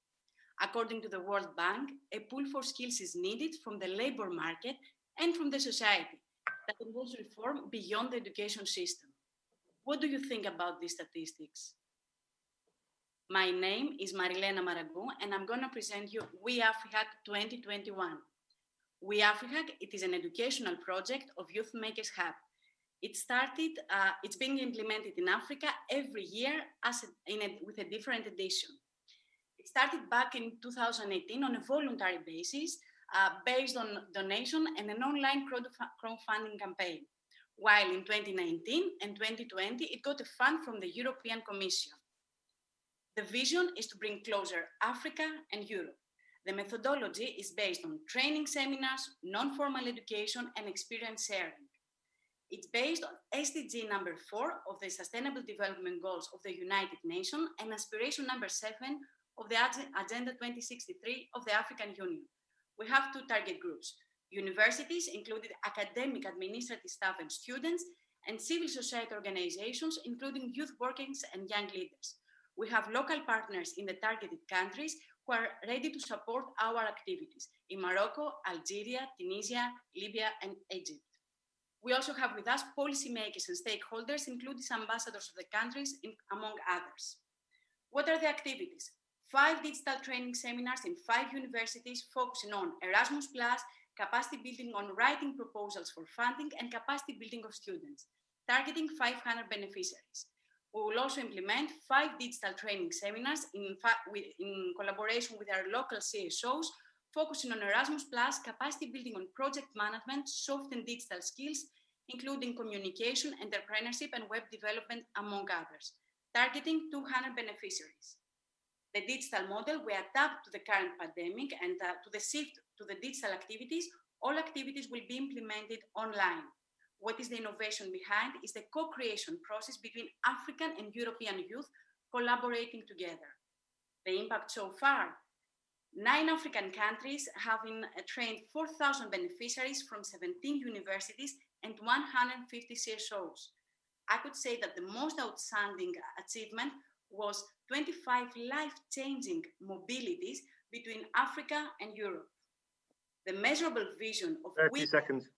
According to the World Bank, a pool for skills is needed from the labor market and from the society that involves reform beyond the education system. What do you think about these statistics? My name is Marilena Maragu, and I'm going to present you We AfriHug 2021. We AfriHug, it is an educational project of Youth Makers Hub. It's being implemented in Africa every year with a different edition. It started back in 2018 on a voluntary basis, based on donation and an online crowdfunding campaign. While in 2019 and 2020, it got a fund from the European Commission. The vision is to bring closer Africa and Europe. The methodology is based on training seminars, non-formal education, and experience sharing. It's based on SDG number 4 of the Sustainable Development Goals of the United Nations and aspiration number 7 of the Agenda 2063 of the African Union. We have 2 target groups: universities, including academic, administrative staff and students, and civil society organizations, including youth workers and young leaders. We have local partners in the targeted countries who are ready to support our activities in Morocco, Algeria, Tunisia, Libya, and Egypt. We also have with us policymakers and stakeholders, including ambassadors of the countries, among others. What are the activities? 5 digital training seminars in 5 universities focusing on Erasmus+, capacity building on writing proposals for funding, and capacity building of students, targeting 500 beneficiaries. We will also implement 5 digital training seminars in collaboration with our local CSOs, focusing on Erasmus+, capacity building on project management, soft and digital skills, including communication, entrepreneurship, and web development, among others, targeting 200 beneficiaries. The digital model we adapt to the current pandemic and to the shift to the digital activities all activities will be implemented online. What is the innovation behind is the co-creation process between African and European youth collaborating together. The impact so far: 9 African countries having trained 4,000 beneficiaries from 17 universities and 150 CSOs. I could say that the most outstanding achievement was 25 life-changing mobilities between Africa and Europe. The measurable vision of 30 seconds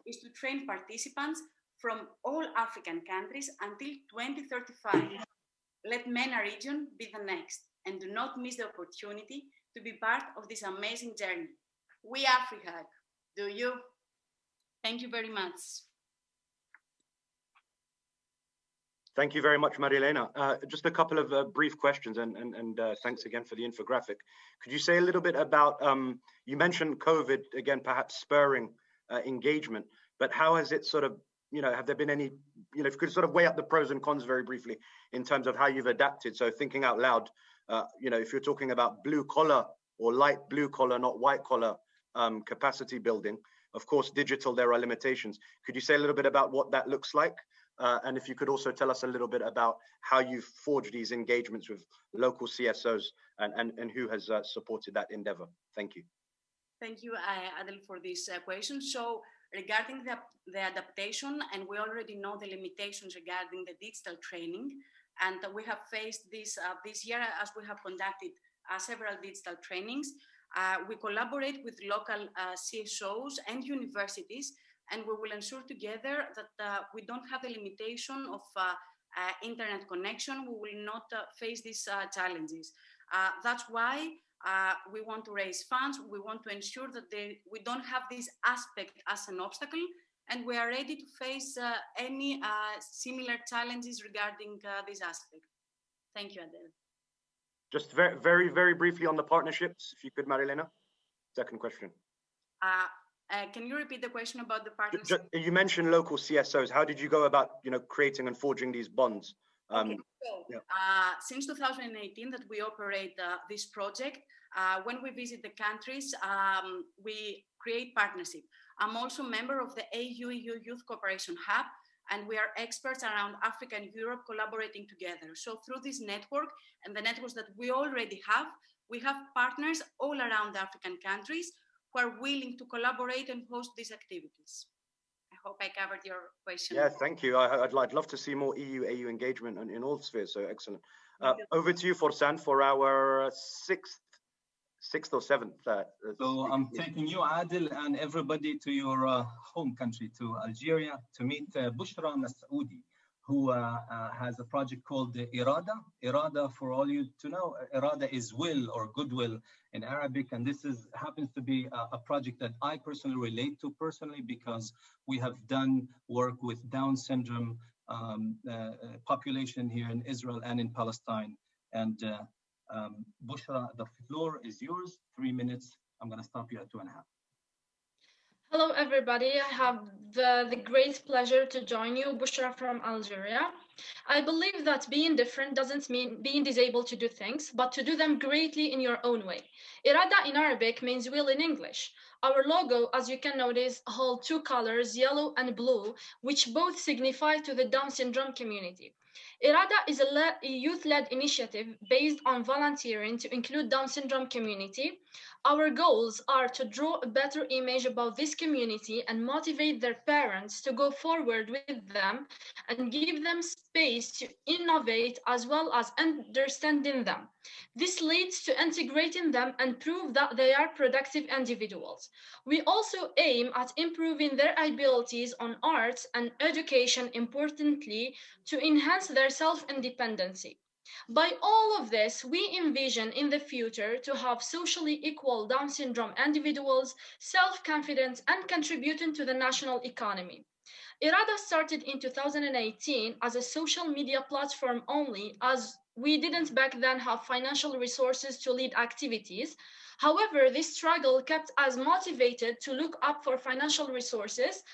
is to train participants from all African countries until 2035. Let MENA region be the next, and do not miss the opportunity to be part of this amazing journey. We Africa, do you? Thank you very much. Thank you very much, Marilena. Just a couple of brief questions, and thanks again for the infographic. Could you say a little bit about, you mentioned COVID, again, perhaps spurring engagement, but how has it sort of, have there been any, if you could sort of weigh up the pros and cons very briefly in terms of how you've adapted? So thinking out loud, if you're talking about blue collar or light blue collar, not white collar capacity building, of course, digital, there are limitations. Could you say a little bit about what that looks like? And if you could also tell us a little bit about how you've forged these engagements with local CSOs and who has supported that endeavor. Thank you. Thank you, Adel, for this question. So regarding the adaptation, and we already know the limitations regarding the digital training, and we have faced this this year as we have conducted several digital trainings. We collaborate with local CSOs and universities, and we will ensure together that we don't have the limitation of internet connection. We will not face these challenges. That's why we want to raise funds. We want to ensure that we don't have this aspect as an obstacle, and we are ready to face any similar challenges regarding this aspect. Thank you, Adele. Just very, very briefly on the partnerships, if you could, Marilena. Second question. Can you repeat the question about the partnership? You mentioned local CSOs. How did you go about, creating and forging these bonds? Okay. So, since 2018 that we operate this project, when we visit the countries, we create partnership. I'm also a member of the AU-EU Youth Cooperation Hub, and we are experts around Africa and Europe collaborating together. So through this network and the networks that we already have, we have partners all around the African countries who are willing to collaborate and host these activities. I hope I covered your question. Yeah, thank you. I'd love to see more EU-AU engagement in all spheres, so excellent. Over to you, Forsan, for our sixth or seventh. So I'm taking you, Adil, and everybody to your home country, to Algeria, to meet Bushra Masoudi, who has a project called Irada. Irada, for all you to know, Irada is will or goodwill in Arabic, and this happens to be a project that I personally relate to because we have done work with Down syndrome population here in Israel and in Palestine. And Bushra, the floor is yours. 3 minutes. I'm going to stop you at 2.5. Hello, everybody. I have the great pleasure to join you, Bushra from Algeria. I believe that being different doesn't mean being disabled to do things, but to do them greatly in your own way. Irada in Arabic means will in English. Our logo, as you can notice, holds 2 colors, yellow and blue, which both signify to the Down syndrome community. Irada is a youth-led initiative based on volunteering to include Down syndrome community. Our goals are to draw a better image about this community and motivate their parents to go forward with them and give them space to innovate as well as understanding them. This leads to integrating them and prove that they are productive individuals. We also aim at improving their abilities on arts and education, importantly, to enhance their self-independency. By all of this, we envision in the future to have socially equal Down syndrome individuals, self-confident and contributing to the national economy. Irada started in 2018 as a social media platform only, as we didn't back then have financial resources to lead activities. However, this struggle kept us motivated to look up for financial resources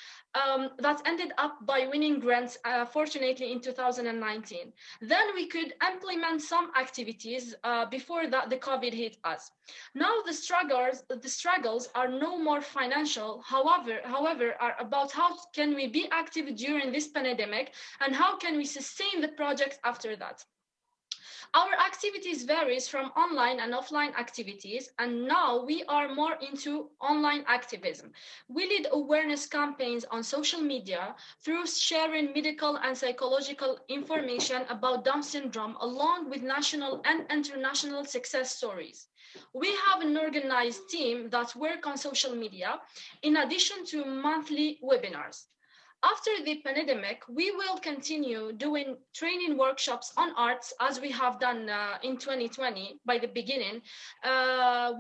that ended up by winning grants, fortunately, in 2019. Then we could implement some activities before that the COVID hit us. Now the struggles are no more financial, however, are about how can we be active during this pandemic and how can we sustain the project after that. Our activities varies from online and offline activities, and now we are more into online activism. We lead awareness campaigns on social media through sharing medical and psychological information about Down syndrome, along with national and international success stories. We have an organized team that work on social media, in addition to monthly webinars. After the pandemic, we will continue doing training workshops on arts as we have done in 2020 by the beginning.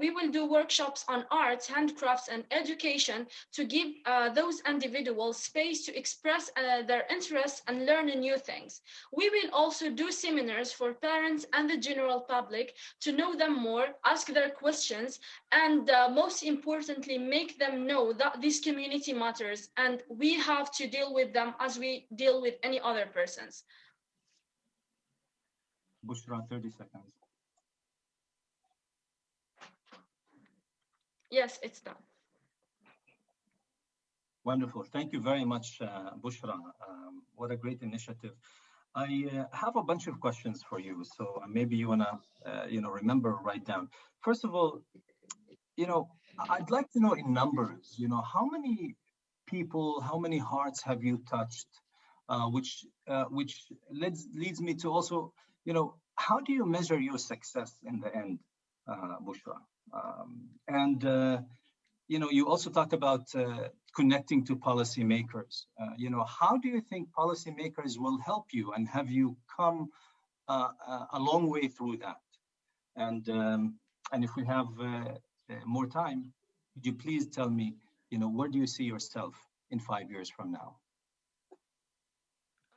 We will do workshops on arts, handcrafts, and education to give those individuals space to express their interests and learn new things. We will also do seminars for parents and the general public to know them more, ask their questions, and most importantly, make them know that this community matters and we have to deal with them as we deal with any other persons. Bushra, 30 seconds. Yes, it's done. Wonderful. Thank you very much, Bushra. What a great initiative. I have a bunch of questions for you, so maybe you want to, remember, write down. First of all, I'd like to know in numbers, how many people, how many hearts have you touched, which leads me to also, how do you measure your success in the end, Bushra? You also talked about connecting to policymakers. How do you think policymakers will help you, and have you come a long way through that? And if we have more time, could you please tell me, where do you see yourself in 5 years from now?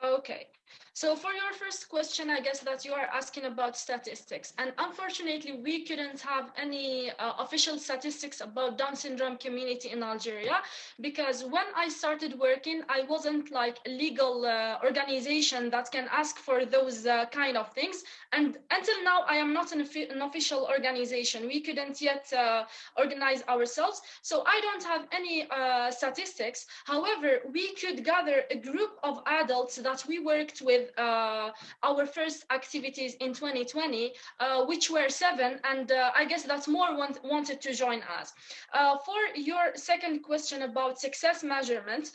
Okay, so for your first question, I guess that you are asking about statistics. And unfortunately, we couldn't have any official statistics about Down syndrome community in Algeria, because when I started working, I wasn't like a legal organization that can ask for those kind of things. And until now, I am not an official organization. We couldn't yet organize ourselves. So I don't have any statistics. However, we could gather a group of adults that we worked with our first activities in 2020, which were 7, and I guess that more wanted to join us. For your second question about success measurement,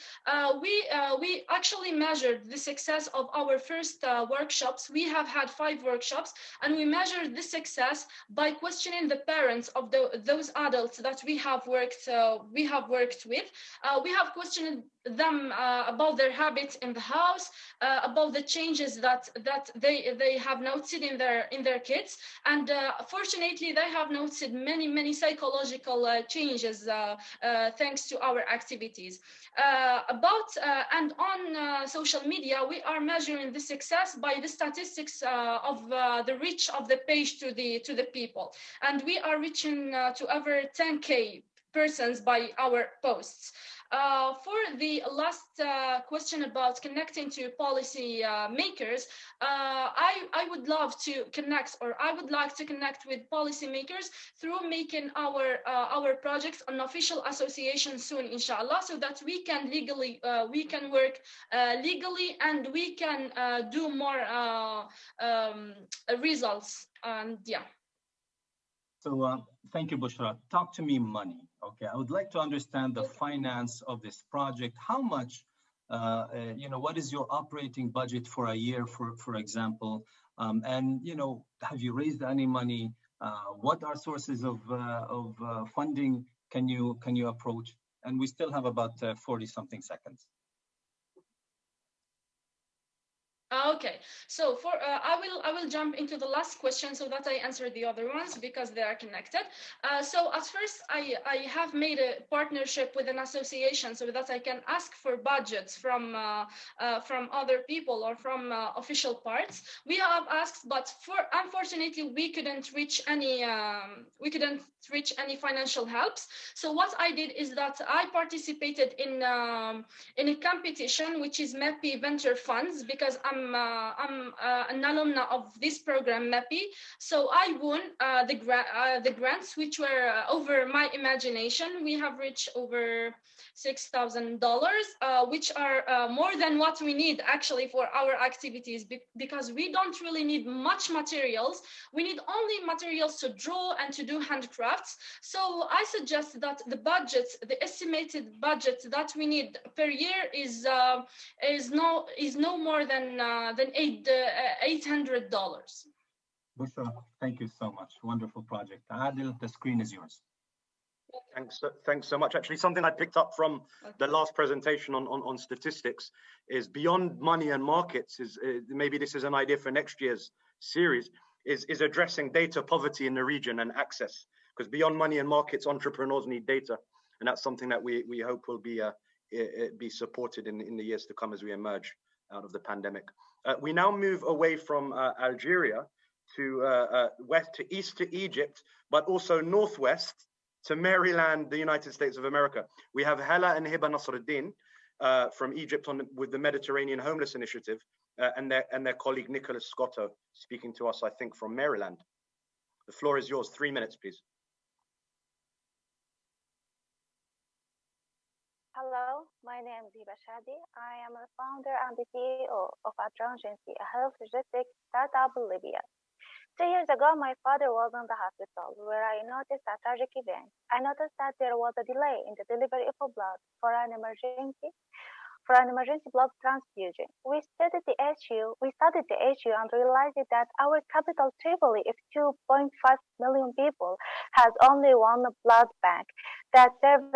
we actually measured the success of our first workshops. We have had 5 workshops, and we measured the success by questioning the parents of those adults that we have worked with. We have questioned them about their habits in the house, about the changes that they have noticed in their kids, and fortunately they have noticed many psychological changes thanks to our activities. And on social media, we are measuring the success by the statistics of the reach of the page to the people, and we are reaching to over 10K persons by our posts. For the last question about connecting to policy makers, I would love to connect, or I would like to connect with policymakers through making our projects an official association soon, inshallah, so that we can work legally, and we can do more results. And yeah. So thank you, Bushra. Talk to me money. Okay, I would like to understand the finance of this project. How much, what is your operating budget for a year, for example? And, have you raised any money? What are sources of funding can you approach? And we still have about 40-something seconds. Okay, so for I will jump into the last question so that I answer the other ones because they are connected. So at first, I have made a partnership with an association so that I can ask for budgets from other people or from official parts. We have asked, but unfortunately we couldn't reach any financial helps. So what I did is that I participated in a competition which is Mappy Venture Funds because I'm an alumna of this program Mappy. So I won the grants which were over my imagination. We have reached over $6,000, which are more than what we need actually for our activities because we don't really need much materials. We need only materials to draw and to do handcrafts. So I suggest that the estimated budget that we need per year is no more than $800. Bushra, thank you so much. Wonderful project. Adil, the screen is yours. Thanks so much. Actually, something I picked up from the last presentation on statistics is beyond money and markets. Maybe this is an idea for next year's series. Is addressing data poverty in the region and access, because beyond money and markets, entrepreneurs need data, and that's something that we hope will be supported in the years to come as we emerge out of the pandemic. We now move away from Algeria to west to east to Egypt, but also northwest to Maryland, the United States of America. We have Hala and Hiba Nasruddin from Egypt with the Mediterranean Homeless Initiative, and their colleague Nicholas Scotto speaking to us, I think, from Maryland. The floor is yours. 3 minutes, please. Hello, my name is Hiba Shadi. I am the founder and the CEO of Atrangency, a health logistics startup in Libya. 2 years ago, my father was in the hospital where I noticed a tragic event. I noticed that there was a delay in the delivery of blood for an emergency blood transfusion. We studied the issue and realized that our capital Tripoli of 2.5 million people has only one blood bank that serves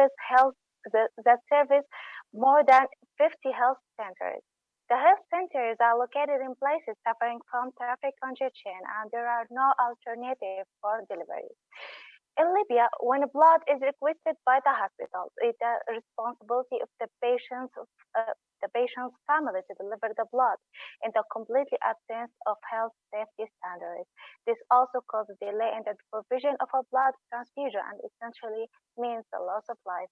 more than 50 health centers. The health centers are located in places suffering from traffic congestion, and there are no alternatives for delivery. In Libya, when blood is requested by the hospital, it is the responsibility of the patient's family to deliver the blood in the complete absence of health safety standards. This also causes delay in the provision of a blood transfusion and essentially means the loss of life.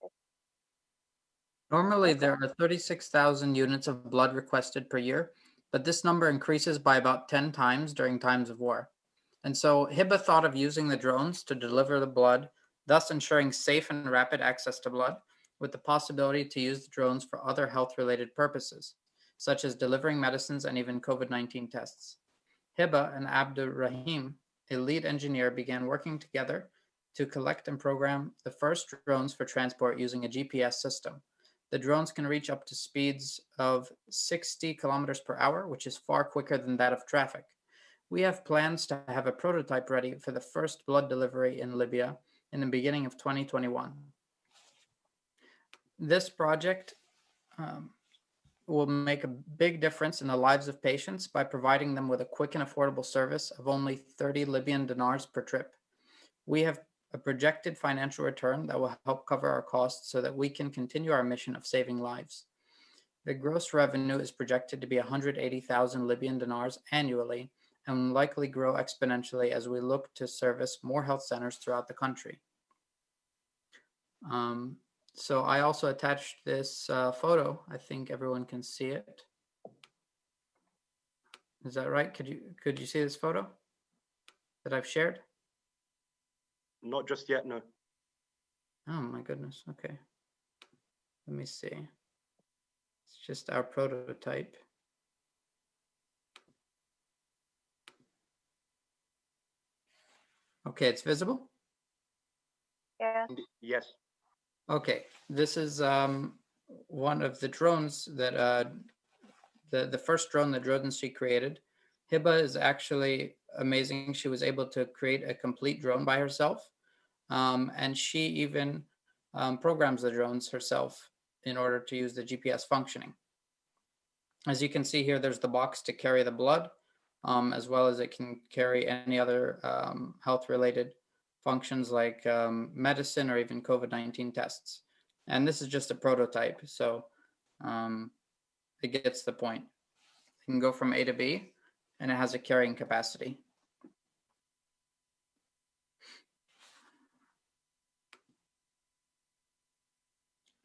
Normally, there are 36,000 units of blood requested per year, but this number increases by about 10 times during times of war. And so Hiba thought of using the drones to deliver the blood, thus ensuring safe and rapid access to blood, with the possibility to use the drones for other health-related purposes, such as delivering medicines and even COVID-19 tests. Hiba and Abdur Rahim, a lead engineer, began working together to collect and program the first drones for transport using a GPS system. The drones can reach up to speeds of 60 kilometers per hour, which is far quicker than that of traffic. We have plans to have a prototype ready for the first blood delivery in Libya in the beginning of 2021. This project will make a big difference in the lives of patients by providing them with a quick and affordable service of only 30 Libyan dinars per trip. We have a projected financial return that will help cover our costs so that we can continue our mission of saving lives. The gross revenue is projected to be 180,000 Libyan dinars annually and will likely grow exponentially as we look to service more health centers throughout the country. So I also attached this photo. I think everyone can see it. Is that right? Could you see this photo that I've shared? Not just yet, no. Oh my goodness, okay. Let me see. It's just our prototype. Okay, it's visible? Yeah. Yes. Okay, this is one of the drones that the first drone that Rodency created. Hiba is actually amazing. She was able to create a complete drone by herself, and she even programs the drones herself in order to use the GPS functioning. As you can see here, there's the box to carry the blood, as well as it can carry any other health-related functions like medicine or even COVID-19 tests. And this is just a prototype, so it gets the point. It can go from A to B, and it has a carrying capacity.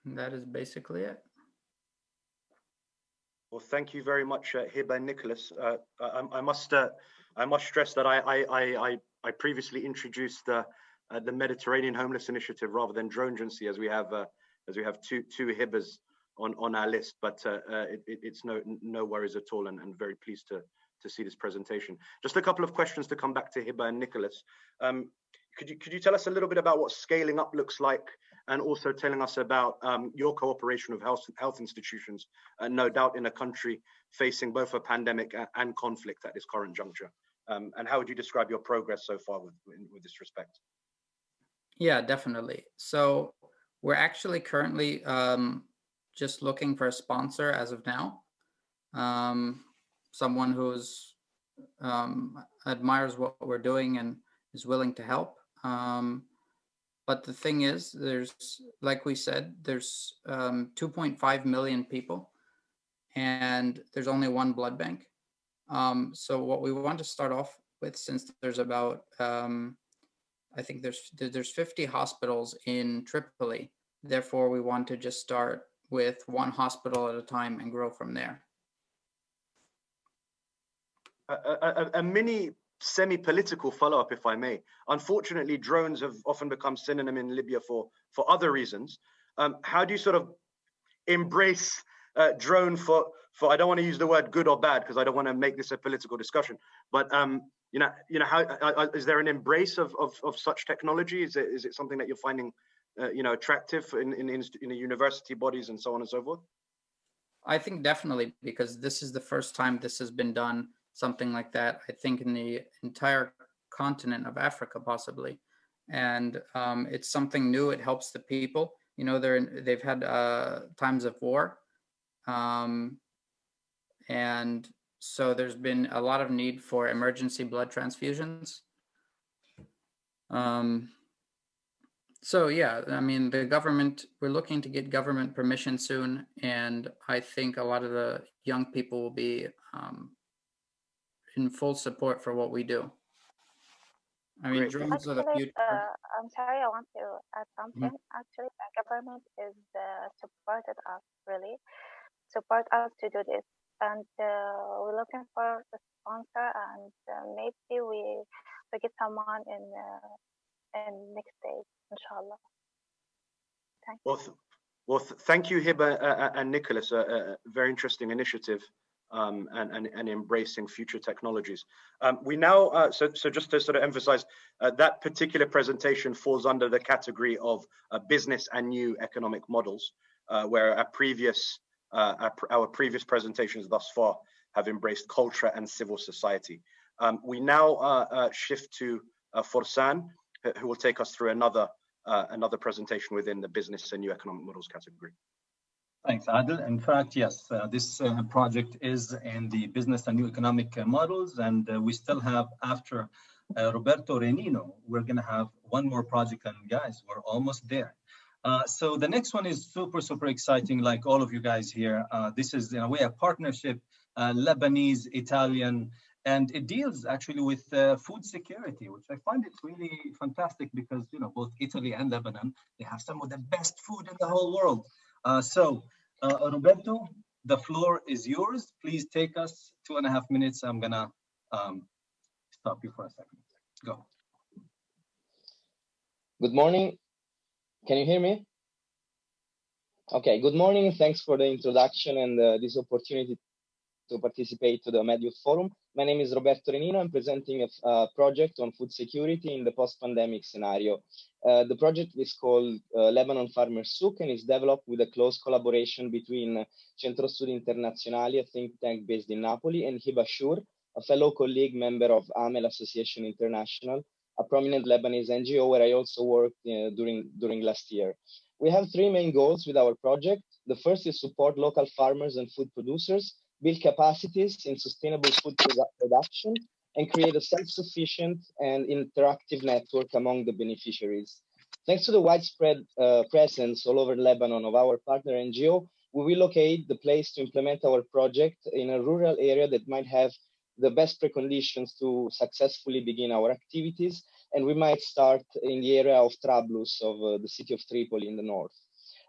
And that is basically it. Well, thank you very much, Hiba and Nicholas. I must stress that I previously introduced the Mediterranean Homeless Initiative rather than Dronegency, as we have two Hibas on our list. But it's no worries at all, and very pleased to see this presentation. Just a couple of questions to come back to Hiba and Nicholas. Could you tell us a little bit about what scaling up looks like, and also telling us about your cooperation with health institutions, no doubt in a country facing both a pandemic and conflict at this current juncture? And how would you describe your progress so far with this respect? Yeah, definitely. So we're actually currently just looking for a sponsor as of now, someone who's admires what we're doing and is willing to help. But the thing is, there's, like we said, there's 2.5 million people, and there's only one blood bank. So what we want to start off with, since there's about, I think there's 50 hospitals in Tripoli. Therefore, we want to just start with one hospital at a time and grow from there. A mini semi-political follow-up, if I may. Unfortunately, drones have often become synonym in Libya for other reasons. How do you sort of embrace drone for I don't want to use the word good or bad because I don't want to make this a political discussion, but how is there an embrace of such technology? Is it something that you're finding attractive in the university bodies and so on and so forth? I think definitely, because this is the first time this has been done, something like that, I think, in the entire continent of Africa, possibly. And it's something new. It helps the people. They've had times of war. And so there's been a lot of need for emergency blood transfusions. So yeah, I mean, the government, we're looking to get government permission soon. And I think a lot of the young people will be in full support for what we do. I mean, drones are the future. I'm sorry, I want to add something. Actually, the government is supported us, really, support us to do this. And we're looking for a sponsor, and maybe we get someone in next stage, inshallah. Thanks. Well, thank you, Hiba and Nicholas. A very interesting initiative. And embracing future technologies. We now, so just to sort of emphasize, that particular presentation falls under the category of business and new economic models, where our previous presentations thus far have embraced culture and civil society. We now shift to Forsan, who will take us through another presentation within the business and new economic models category. Thanks, Adil. In fact, yes, this project is in the business and new economic models, and we still have, after Roberto Renino, we're going to have one more project, and guys, we're almost there. So the next one is super exciting, like all of you guys here. This is, in a way, a partnership, Lebanese, Italian, and it deals actually with food security, which I find it's really fantastic because, both Italy and Lebanon, they have some of the best food in the whole world. So, Roberto, the floor is yours. Please take us 2.5 minutes. I'm gonna stop you for a second. Go. Good morning. Can you hear me? Okay, good morning. Thanks for the introduction and this opportunity to participate to the Med Youth Forum. My name is Roberto Renino. I'm presenting a project on food security in the post-pandemic scenario. The project is called Lebanon Farmer Souk and is developed with a close collaboration between Centro Studi Internazionali, a think tank based in Napoli, and Hiba Shur, a fellow colleague member of AMEL Association International, a prominent Lebanese NGO where I also worked during last year. We have three main goals with our project. The first is support local farmers and food producers build capacities in sustainable food production, and create a self-sufficient and interactive network among the beneficiaries. Thanks to the widespread presence all over Lebanon of our partner NGO, we will locate the place to implement our project in a rural area that might have the best preconditions to successfully begin our activities, and we might start in the area of Trablus of the city of Tripoli in the north.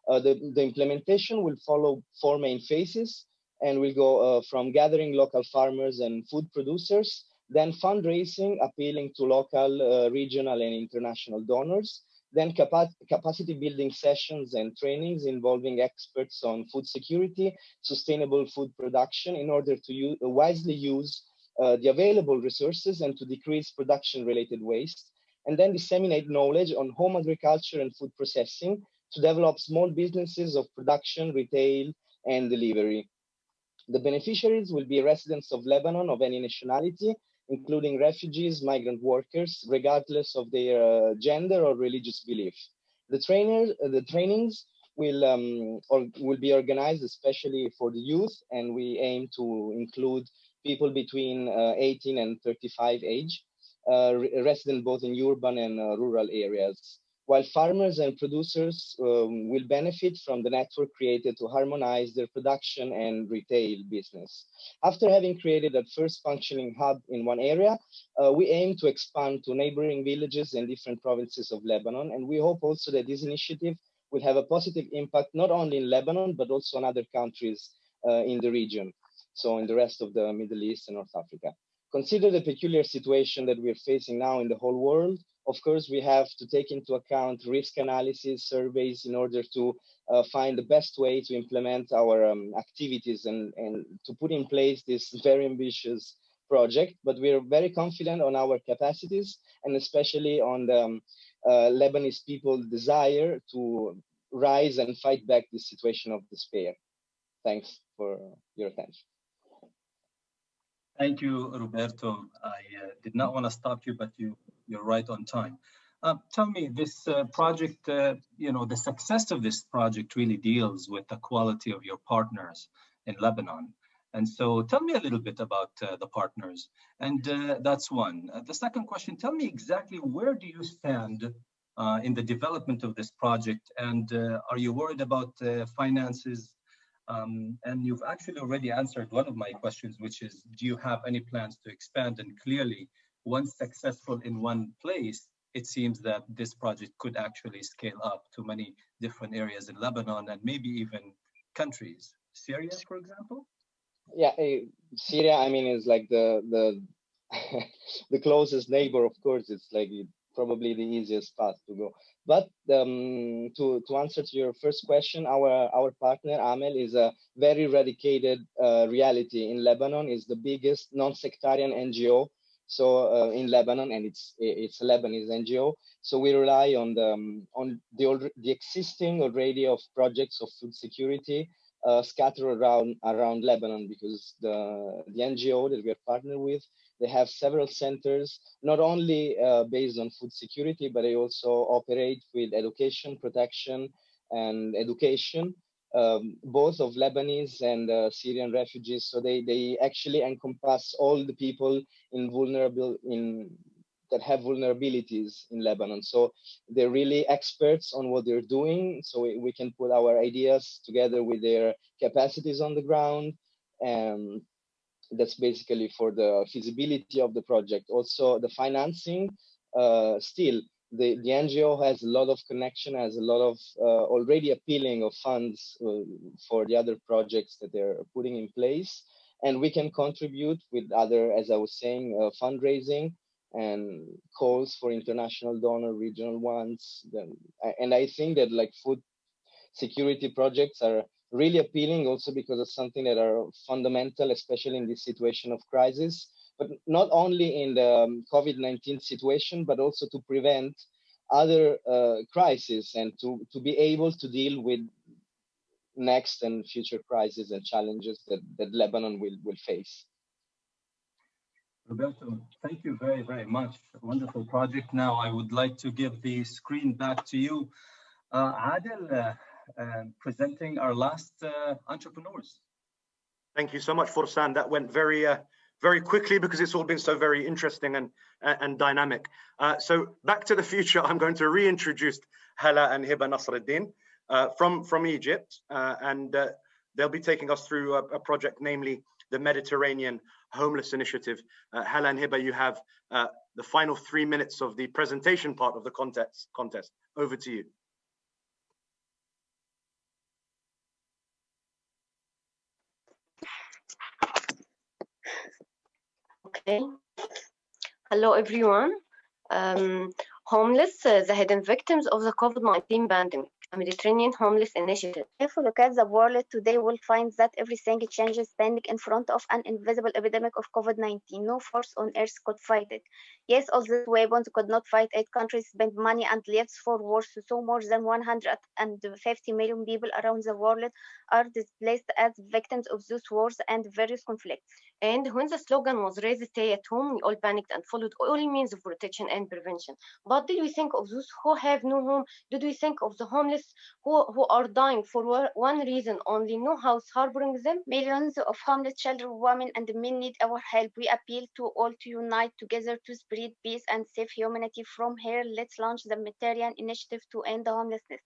The implementation will follow 4 main phases and will go from gathering local farmers and food producers, then fundraising, appealing to local, regional, and international donors, then capacity building sessions and trainings involving experts on food security, sustainable food production in order to wisely use the available resources and to decrease production-related waste, and then disseminate knowledge on home agriculture and food processing to develop small businesses of production, retail, and delivery. The beneficiaries will be residents of Lebanon of any nationality, including refugees, migrant workers, regardless of their gender or religious belief. The trainings will be organized especially for the youth, and we aim to include people between 18 and 35 age, resident both in urban and rural areas, while farmers and producers will benefit from the network created to harmonize their production and retail business. After having created a first functioning hub in one area, we aim to expand to neighboring villages and different provinces of Lebanon, and we hope also that this initiative will have a positive impact not only in Lebanon, but also in other countries in the region, so in the rest of the Middle East and North Africa. Consider the peculiar situation that we're facing now in the whole world. Of course, we have to take into account risk analysis, surveys in order to find the best way to implement our activities and to put in place this very ambitious project. But we're very confident on our capacities and especially on the Lebanese people's desire to rise and fight back this situation of despair. Thanks for your attention. Thank you, Roberto. I did not want to stop you, but you're right on time. Tell me, this project, the success of this project really deals with the quality of your partners in Lebanon. And so tell me a little bit about the partners. And that's one. The second question, tell me exactly where do you stand in the development of this project? And are you worried about finances? And you've actually already answered one of my questions, which is, do you have any plans to expand? And clearly, once successful in one place, it seems that this project could actually scale up to many different areas in Lebanon and maybe even countries. Syria, for example? Yeah, Syria, I mean, is like the the closest neighbor, of course. It's like probably the easiest path to go. But to answer to your first question, our partner Amel is a very eradicated reality in Lebanon. Is the biggest non-sectarian NGO in Lebanon, and it's a Lebanese NGO. So we rely on the existing already of projects of food security scattered around Lebanon, because the NGO that we are partnered with, they have several centers, not only based on food security, but they also operate with education, protection, and education, both of Lebanese and Syrian refugees. So they actually encompass all the people that have vulnerabilities in Lebanon. So they're really experts on what they're doing. So we can put our ideas together with their capacities on the ground. And that's basically for the feasibility of the project. Also the financing, still the NGO has a lot of connection, has a lot of already appealing of funds for the other projects that they're putting in place. And we can contribute with other, as I was saying, fundraising and calls for international donor, regional ones. And I think that like food security projects are really appealing also because of something that are fundamental, especially in this situation of crisis, but not only in the COVID-19 situation, but also to prevent other crises and to be able to deal with next and future crises and challenges that Lebanon will face. Roberto, thank you very, very much. A wonderful project. Now I would like to give the screen back to you. Adel, presenting our last entrepreneurs. Thank you so much, Fursan. That went very quickly because it's all been so very interesting and dynamic. So back to the future, I'm going to reintroduce Hala and Hiba Nasruddin from Egypt, and they'll be taking us through a project, namely the Mediterranean Homeless Initiative. Hala and Hiba, you have the final 3 minutes of the presentation part of the contest. Over to you. Okay. Hello, everyone. Homeless, the hidden victims of the COVID-19 pandemic, a Mediterranean Homeless Initiative. If we look at the world today, we'll find that everything changes standing in front of an invisible epidemic of COVID-19. No force on earth could fight it. Yes, all these weapons could not fight it. Countries spent money and lives for wars, so more than 150 million people around the world are displaced as victims of those wars and various conflicts. And when the slogan was raised, stay at home, we all panicked and followed all means of protection and prevention. But did we think of those who have no home? Did we think of the homeless who are dying for one reason only, no house harboring them? Millions of homeless children, women, and men need our help. We appeal to all to unite together to spread peace and save humanity. From here, let's launch the Mediterranean Initiative to end homelessness.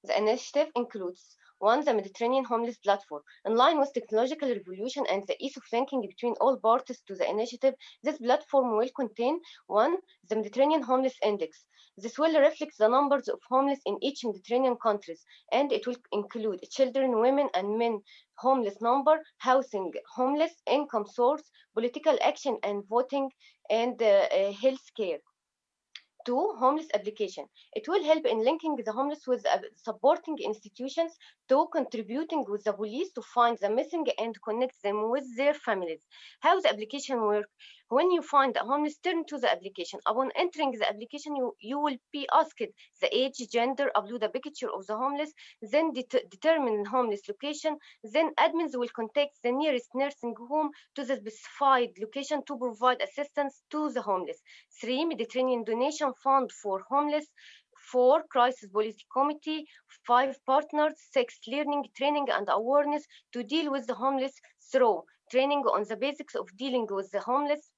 The initiative includes 1. The Mediterranean Homeless Platform. In line with technological revolution and the ease of thinking between all parties to the initiative, this platform will contain 1. The Mediterranean Homeless Index. This will reflect the numbers of homeless in each Mediterranean countries, and it will include children, women, and men homeless number, housing homeless, income source, political action and voting, and health care. 2. Homeless application. It will help in linking the homeless with supporting institutions, to contributing with the police to find the missing and connect them with their families. How the application works? When you find a homeless, turn to the application. Upon entering the application, you will be asked the age, gender, upload a picture of the homeless, then determine homeless location. Then admins will contact the nearest nursing home to the specified location to provide assistance to the homeless. 3. Mediterranean Donation Fund for Homeless. 4. Crisis Policy Committee. 5. Partners. 6. Learning, training, and awareness to deal with the homeless through training on the basics of dealing with the homeless,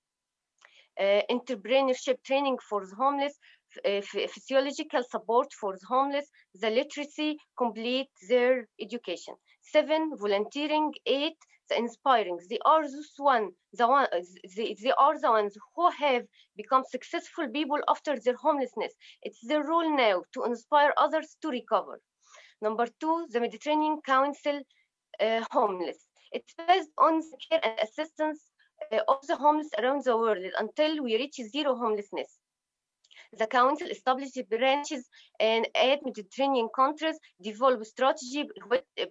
entrepreneurship training for the homeless, physiological support for the homeless, the literacy, complete their education. 7. Volunteering. 8. The inspiring. They are the ones who have become successful people after their homelessness. It's their role now to inspire others to recover. Number 2, the Mediterranean Council Homeless. It's based on the care and assistance of the homeless around the world until we reach zero homelessness. The Council established branches and at Mediterranean countries, develop a strategy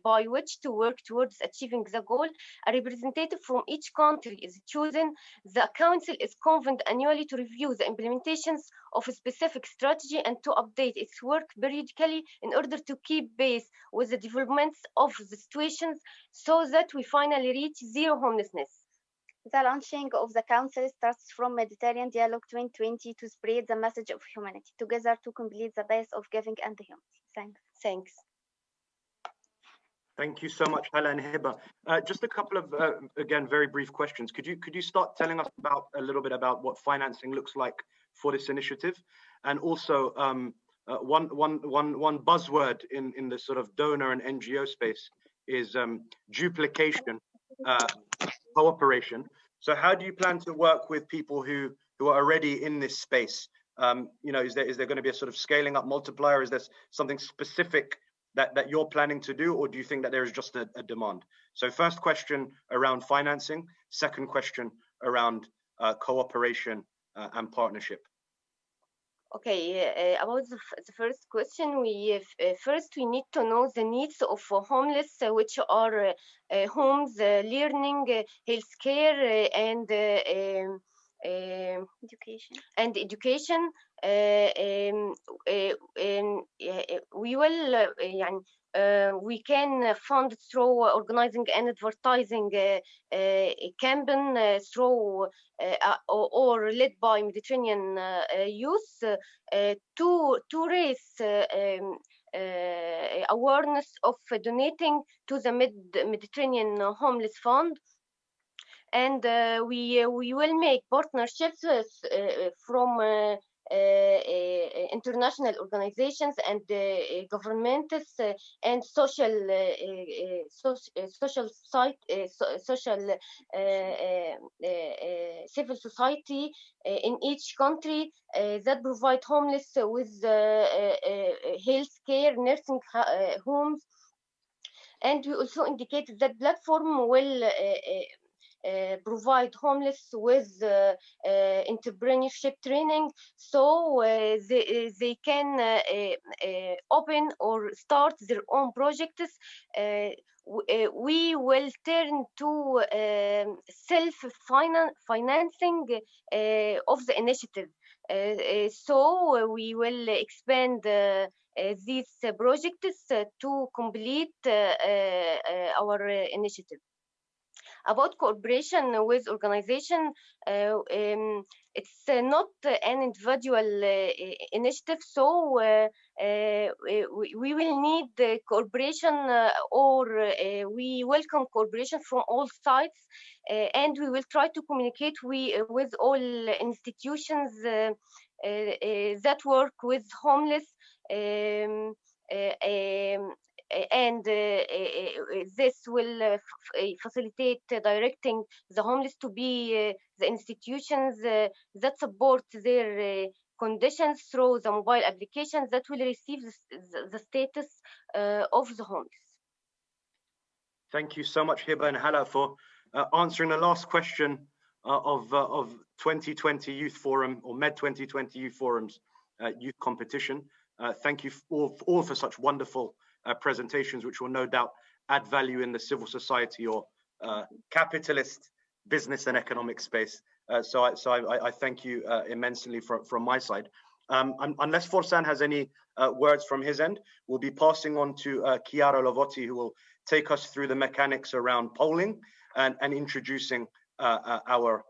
by which to work towards achieving the goal. A representative from each country is chosen. The Council is convened annually to review the implementations of a specific strategy and to update its work periodically in order to keep pace with the developments of the situations so that we finally reach zero homelessness. The launching of the Council starts from Mediterranean Dialogue 2020 to spread the message of humanity, together to complete the path of giving and humanity. Thanks. Thank you so much, Hala and Hiba. Just a couple of, again, very brief questions. Could you start telling us a little bit about what financing looks like for this initiative? And also, one buzzword in the sort of donor and NGO space is duplication, cooperation. So how do you plan to work with people who are already in this space? Is there going to be a sort of scaling up multiplier? Is there something specific that you're planning to do, or do you think that there is just a demand? So first question around financing, second question around cooperation and partnership. Okay, about the first question, first we need to know the needs of homeless, which are homes, learning, healthcare, and education. We can fund through organizing and advertising campaign through or led by Mediterranean youth to raise awareness of donating to the Mediterranean Homeless Fund. And we will make partnerships from international organizations and governments and social civil society in each country that provide homeless with health care, nursing homes. And we also indicated that platform will provide homeless with entrepreneurship training, so they can open or start their own projects. We will turn to self-financing of the initiative. So we will expand these projects to complete our initiative. About cooperation with organization, it's not an individual initiative, so we will need cooperation or we welcome cooperation from all sides, and we will try to communicate with all institutions that work with homeless, and this will facilitate directing the homeless to be the institutions that support their conditions through the mobile applications that will receive the status of the homeless. Thank you so much, Hiba and Hala, for answering the last question of 2020 Youth Forum or Med 2020 Youth Forum's youth competition. Thank you all for such wonderful presentations, which will no doubt add value in the civil society or capitalist business and economic space. So I thank you immensely from my side. Unless Forsan has any words from his end, we'll be passing on to Chiara Lovotti, who will take us through the mechanics around polling and introducing our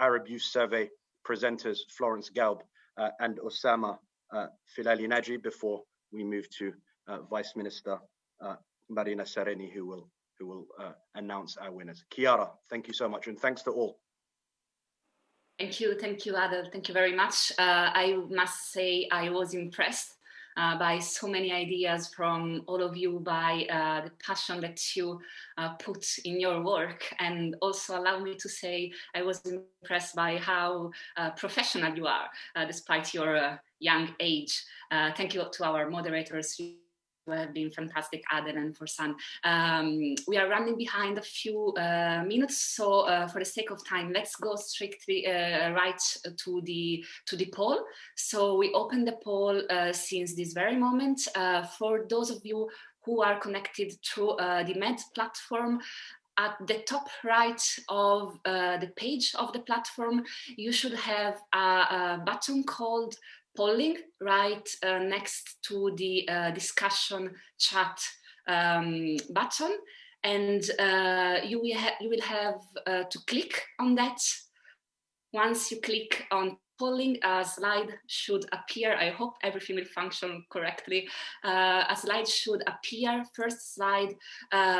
Arab Youth Survey presenters, Florence Gaub and Osama Filali Naji, before we move to Vice Minister Marina Sereni, who will announce our winners. Chiara, thank you so much, and thanks to all. Thank you, Adel. Thank you very much. I must say I was impressed by so many ideas from all of you, by the passion that you put in your work, and also allow me to say I was impressed by how professional you are, despite your young age. Thank you to our moderators. You have been fantastic, Adel and Forsan. We are running behind a few minutes, so for the sake of time, let's go strictly right to the poll. So we open the poll since this very moment. For those of you who are connected through the MED platform, at the top right of the page of the platform, you should have a button called polling right next to the discussion chat button, and you will have to click on that. Once you click on polling, a slide should appear. I hope everything will function correctly. A slide should appear, first slide,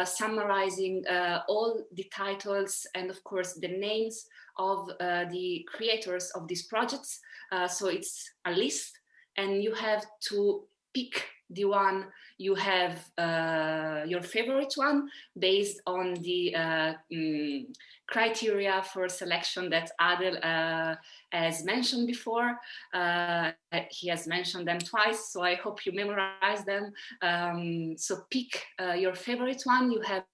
summarizing all the titles and of course the names of the creators of these projects. So it's a list, and you have to pick the one you have your favorite one based on the criteria for selection that Adel has mentioned before. He has mentioned them twice, so I hope you memorize them. So pick your favorite one. You have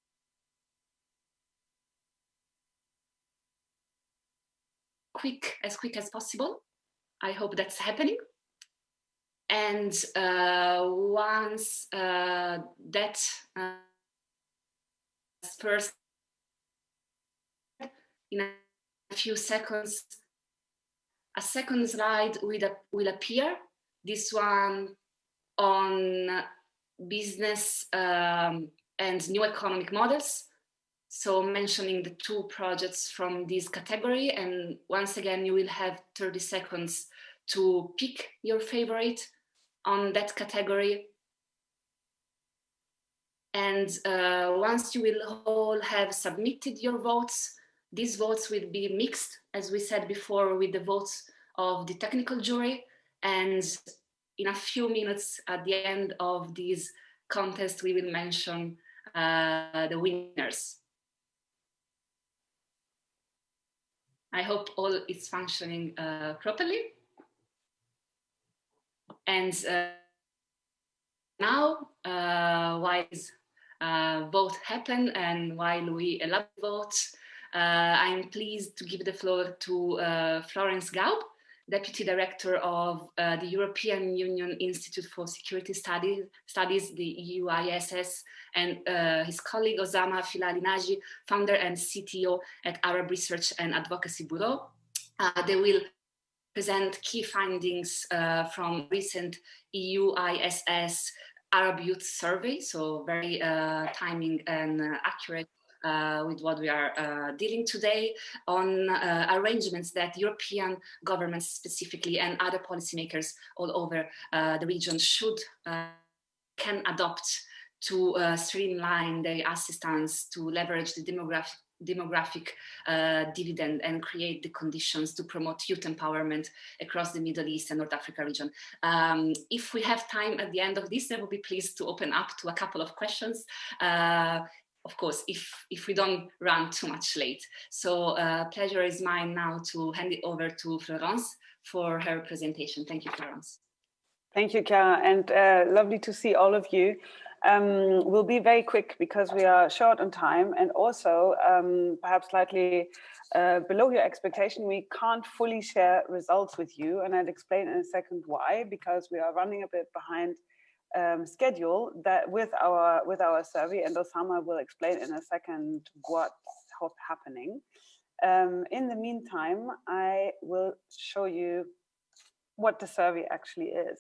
as quick as possible. I hope that's happening. And once that first, in a few seconds, a second slide will appear. This one on business and new economic models. So mentioning the two projects from this category. And once again, you will have 30 seconds to pick your favorite on that category. And once you will all have submitted your votes, these votes will be mixed, as we said before, with the votes of the technical jury. And in a few minutes at the end of this contest, we will mention the winners. I hope all is functioning properly. And now, while this vote happened and while we elaborate, I'm pleased to give the floor to Florence Gaub, Deputy Director of the European Union Institute for Security Studies, the EUISS, and his colleague Osama Filali-Naji, founder and CTO at Arab Research and Advocacy Bureau. They will present key findings from recent EUISS Arab Youth Survey, so very timing and accurate with what we are dealing today, on arrangements that European governments specifically and other policymakers all over the region should can adopt to streamline their assistance, to leverage the demographic dividend and create the conditions to promote youth empowerment across the Middle East and North Africa region. If we have time at the end of this, I will be pleased to open up to a couple of questions. Of course, if we don't run too much late. So pleasure is mine now to hand it over to Florence for her presentation. Thank you, Florence. Thank you, Chiara, and lovely to see all of you. We'll be very quick because we are short on time, and also perhaps slightly below your expectation, we can't fully share results with you, and I'll explain in a second why, because we are running a bit behind schedule that with our survey, and Osama will explain in a second what's happening. In the meantime, I will show you what the survey actually is.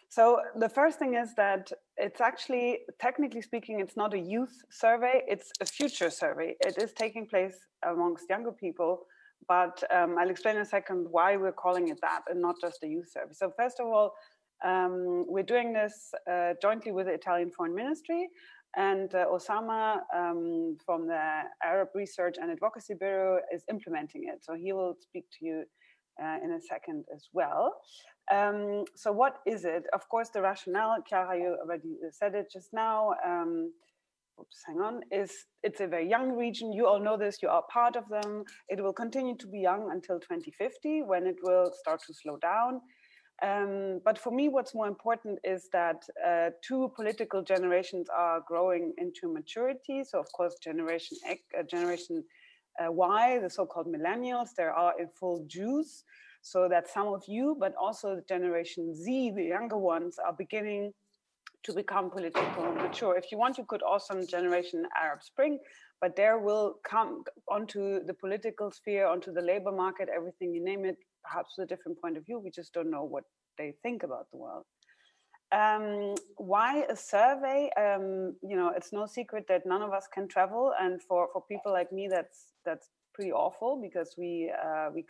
So the first thing is that it's actually, technically speaking, it's not a youth survey, it's a future survey. It is taking place amongst younger people, but I'll explain in a second why we're calling it that and not just a youth survey. So first of all, we're doing this jointly with the Italian Foreign Ministry, and Osama from the Arab Research and Advocacy Bureau is implementing it. So he will speak to you in a second as well. So what is it? Of course, the rationale, Chiara, you already said it just now. Oops, hang on. It's a very young region. You all know this. You are part of them. It will continue to be young until 2050, when it will start to slow down. But for me, what's more important is that two political generations are growing into maturity. So, of course, Generation Y, the so-called millennials, they are in full juice. So that some of you, but also the Generation Z, the younger ones, are beginning to become politically mature. If you want, you could also Generation Arab Spring, but there will come onto the political sphere, onto the labor market, everything, you name it, perhaps with a different point of view. We just don't know what they think about the world. Why a survey? You know, it's no secret that none of us can travel, and for people like me, that's pretty awful, because we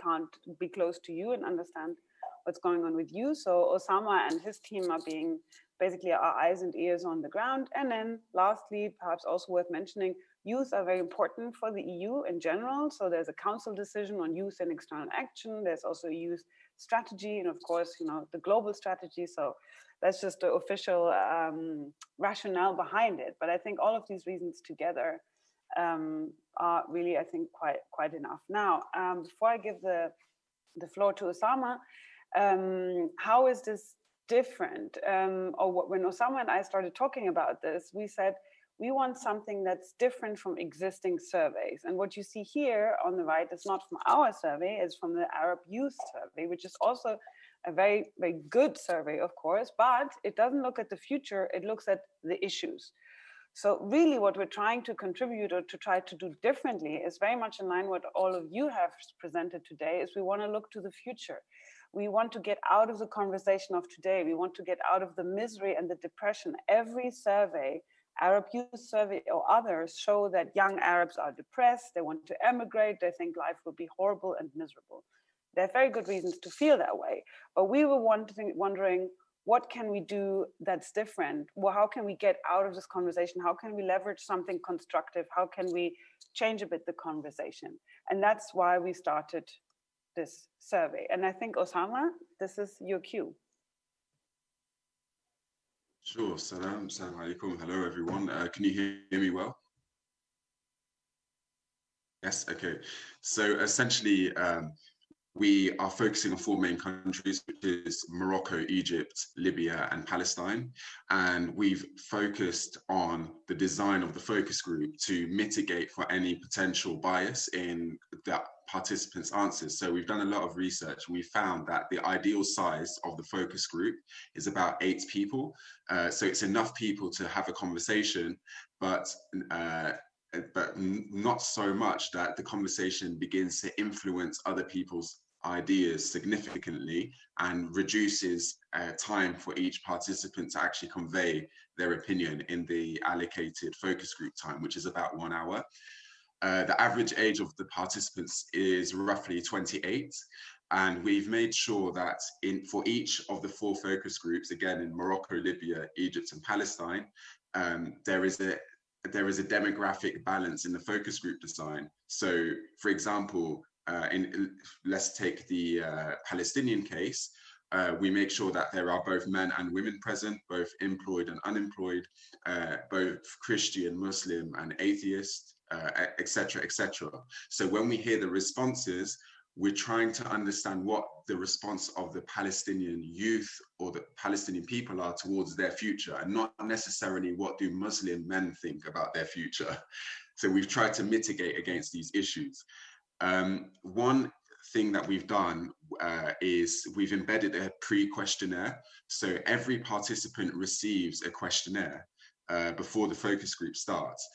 can't be close to you and understand what's going on with you. So Osama and his team are being basically our eyes and ears on the ground. And then lastly, perhaps also worth mentioning, youth are very important for the EU in general. So there's a council decision on youth and external action. There's also a youth strategy, and of course, you know, the global strategy. So that's just the official rationale behind it. But I think all of these reasons together are really, I think, quite enough. Now, before I give the floor to Osama, how is this different? Or when Osama and I started talking about this, we said we want something that's different from existing surveys. And what you see here on the right is not from our survey, it's from the Arab Youth Survey, which is also a very, very good survey, of course, but it doesn't look at the future, it looks at the issues. So really what we're trying to contribute or to try to do differently is very much in line with what all of you have presented today, is we want to look to the future. We want to get out of the conversation of today. We want to get out of the misery and the depression. Every survey, Arab Youth Survey or others, show that young Arabs are depressed, they want to emigrate, they think life will be horrible and miserable. There are very good reasons to feel that way. But we were wondering, what can we do that's different? Well, how can we get out of this conversation? How can we leverage something constructive? How can we change a bit the conversation? And that's why we started this survey. And I think, Osama, this is your cue. Sure. Salam alaikum. Hello, everyone. Can you hear me well? Yes. Okay. So essentially, we are focusing on 4 main countries, which is Morocco, Egypt, Libya, and Palestine. And we've focused on the design of the focus group to mitigate for any potential bias in the participants' answers. So we've done a lot of research. We found that the ideal size of the focus group is about 8 people. So it's enough people to have a conversation, but not so much that the conversation begins to influence other people's ideas significantly and reduces time for each participant to actually convey their opinion in the allocated focus group time, which is about 1 hour. The average age of the participants is roughly 28. And we've made sure that for each of the 4 focus groups, again, in Morocco, Libya, Egypt, and Palestine, there is a demographic balance in the focus group design. So, for example, let's take the Palestinian case. We make sure that there are both men and women present, both employed and unemployed, both Christian, Muslim, and atheist, etc., etc. So when we hear the responses, we're trying to understand what the response of the Palestinian youth or the Palestinian people are towards their future, and not necessarily what do Muslim men think about their future. So we've tried to mitigate against these issues. One thing that we've done is we've embedded a pre-questionnaire. So every participant receives a questionnaire before the focus group starts,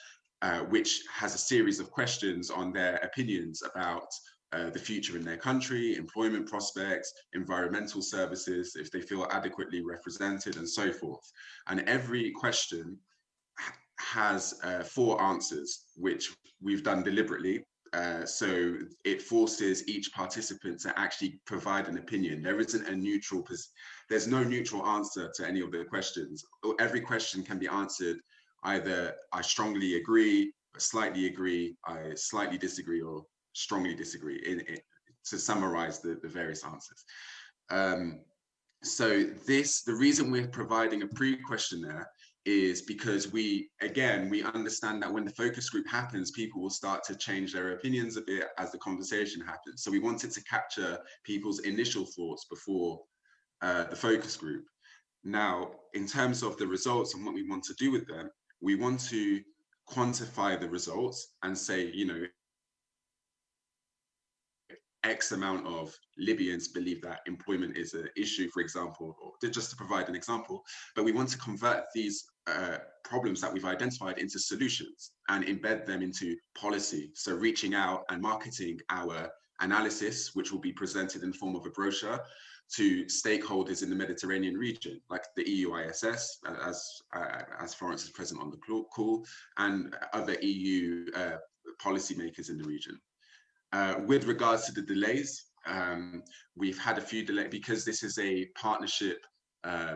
which has a series of questions on their opinions about the future in their country, employment prospects, environmental services, if they feel adequately represented, and so forth. And every question has 4 answers, which we've done deliberately. So it forces each participant to actually provide an opinion. There isn't a neutral, there's no neutral answer to any of the questions. Every question can be answered either I strongly agree, I slightly disagree, or strongly disagree, to summarize the various answers. So the reason we're providing a pre-questionnaire is because we understand that when the focus group happens, people will start to change their opinions a bit as the conversation happens. So we wanted to capture people's initial thoughts before the focus group. Now, in terms of the results and what we want to do with them, we want to quantify the results and say, you know, X amount of Libyans believe that employment is an issue, for example, or just to provide an example, but we want to convert these problems that we've identified into solutions and embed them into policy. So reaching out and marketing our analysis, which will be presented in the form of a brochure to stakeholders in the Mediterranean region, like the EU ISS, as Florence is present on the call, and other EU policymakers in the region. With regards to the delays, we've had a few delays because this is a partnership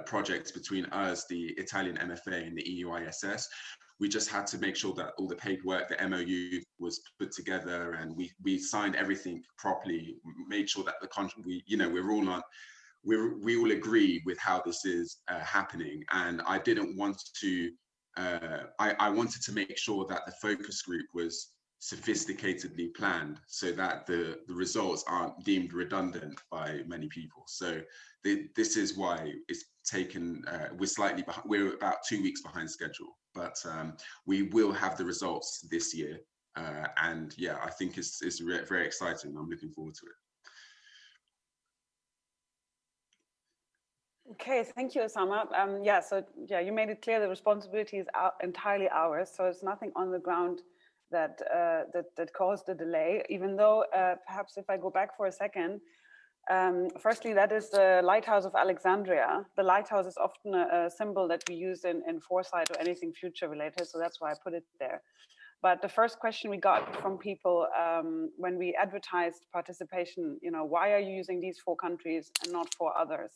project between us, the Italian MFA, and the EU ISS. We just had to make sure that all the paperwork, the MOU, was put together, and we signed everything properly, made sure that the contract, we all agree with how this is happening. And I didn't want to, I wanted to make sure that the focus group was sophisticatedly planned so that the results aren't deemed redundant by many people. So this is why it's taken, we're slightly behind, we're about 2 weeks behind schedule, but we will have the results this year. And yeah, I think it's very exciting. I'm looking forward to it. Okay, thank you, Osama. You made it clear the responsibility is entirely ours. So it's nothing on the ground that caused the delay, even though perhaps if I go back for a second, firstly, that is the Lighthouse of Alexandria. The lighthouse is often a symbol that we use in foresight or anything future related, so that's why I put it there. But the first question we got from people when we advertised participation, you know, why are you using these 4 countries and not 4 others?